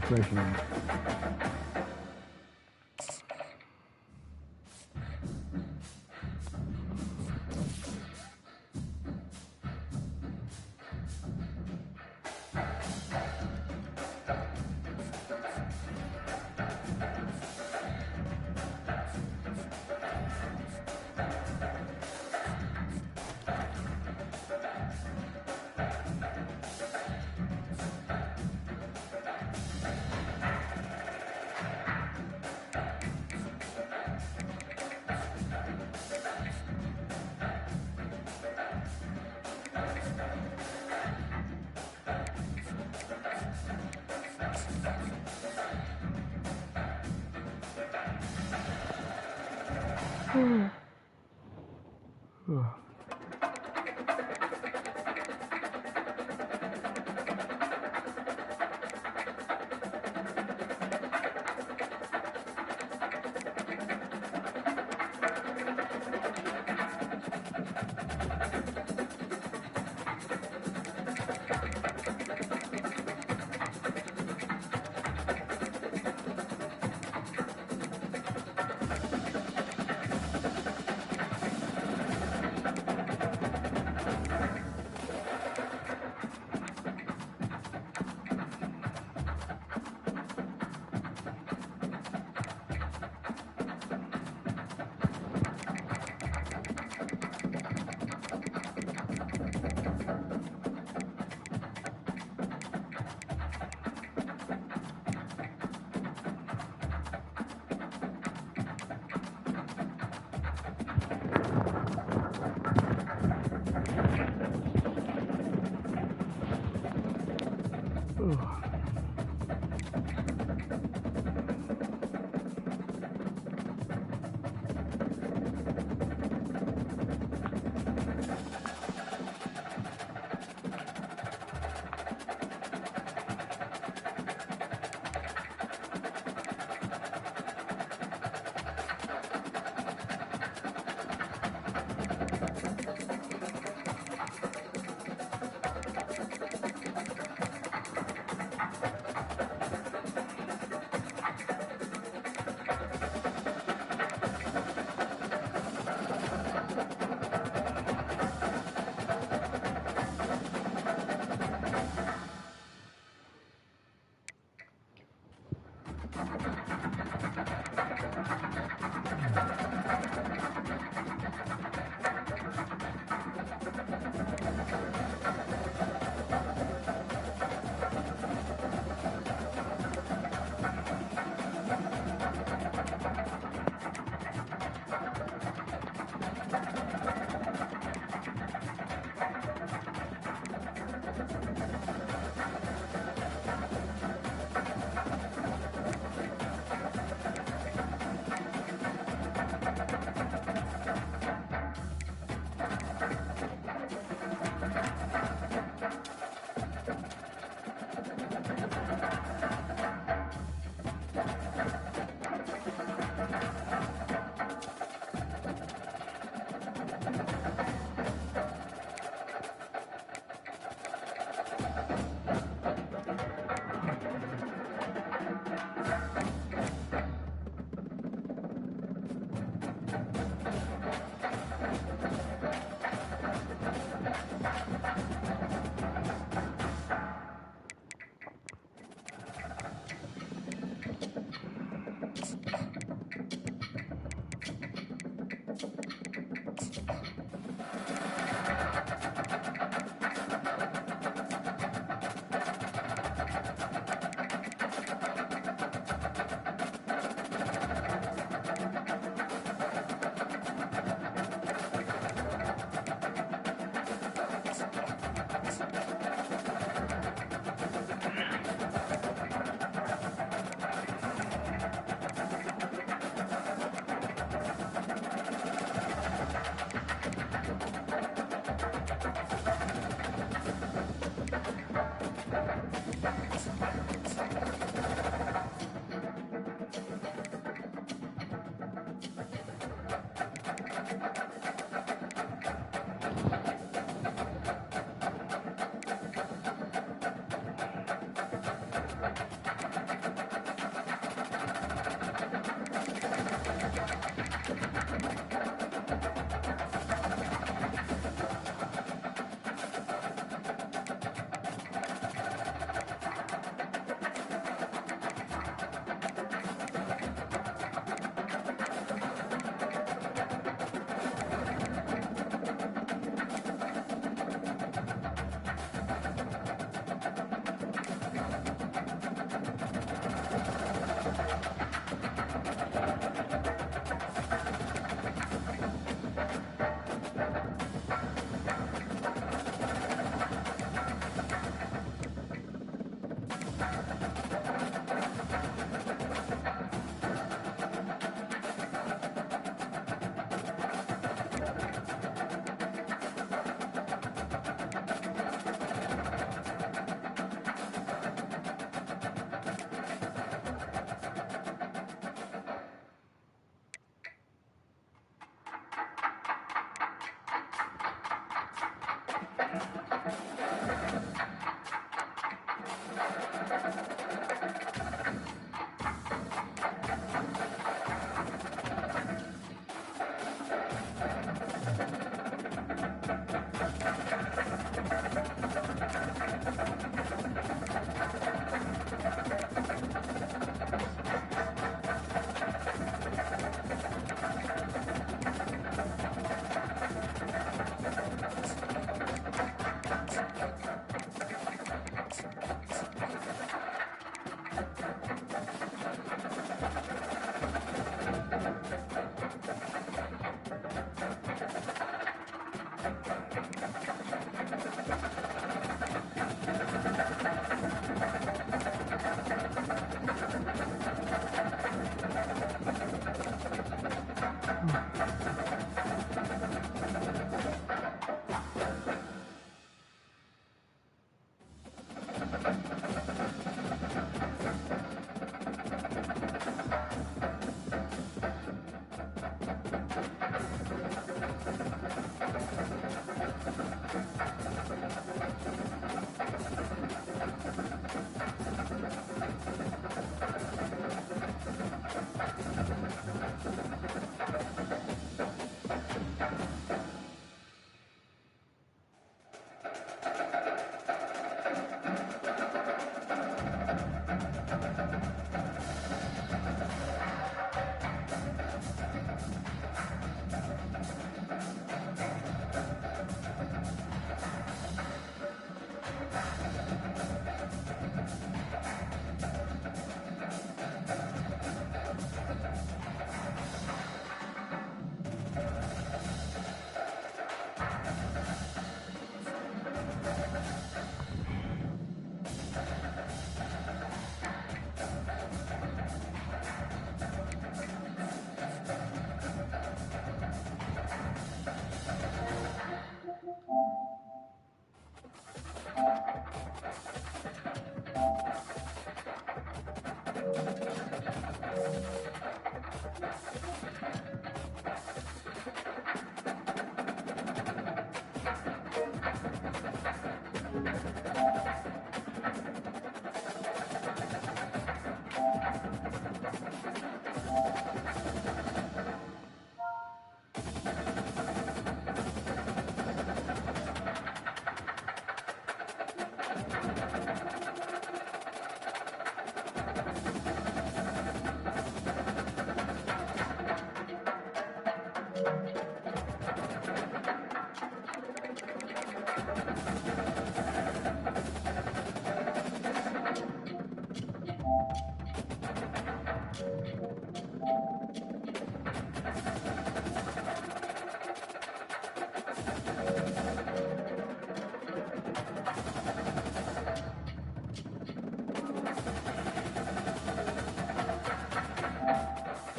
Freshman.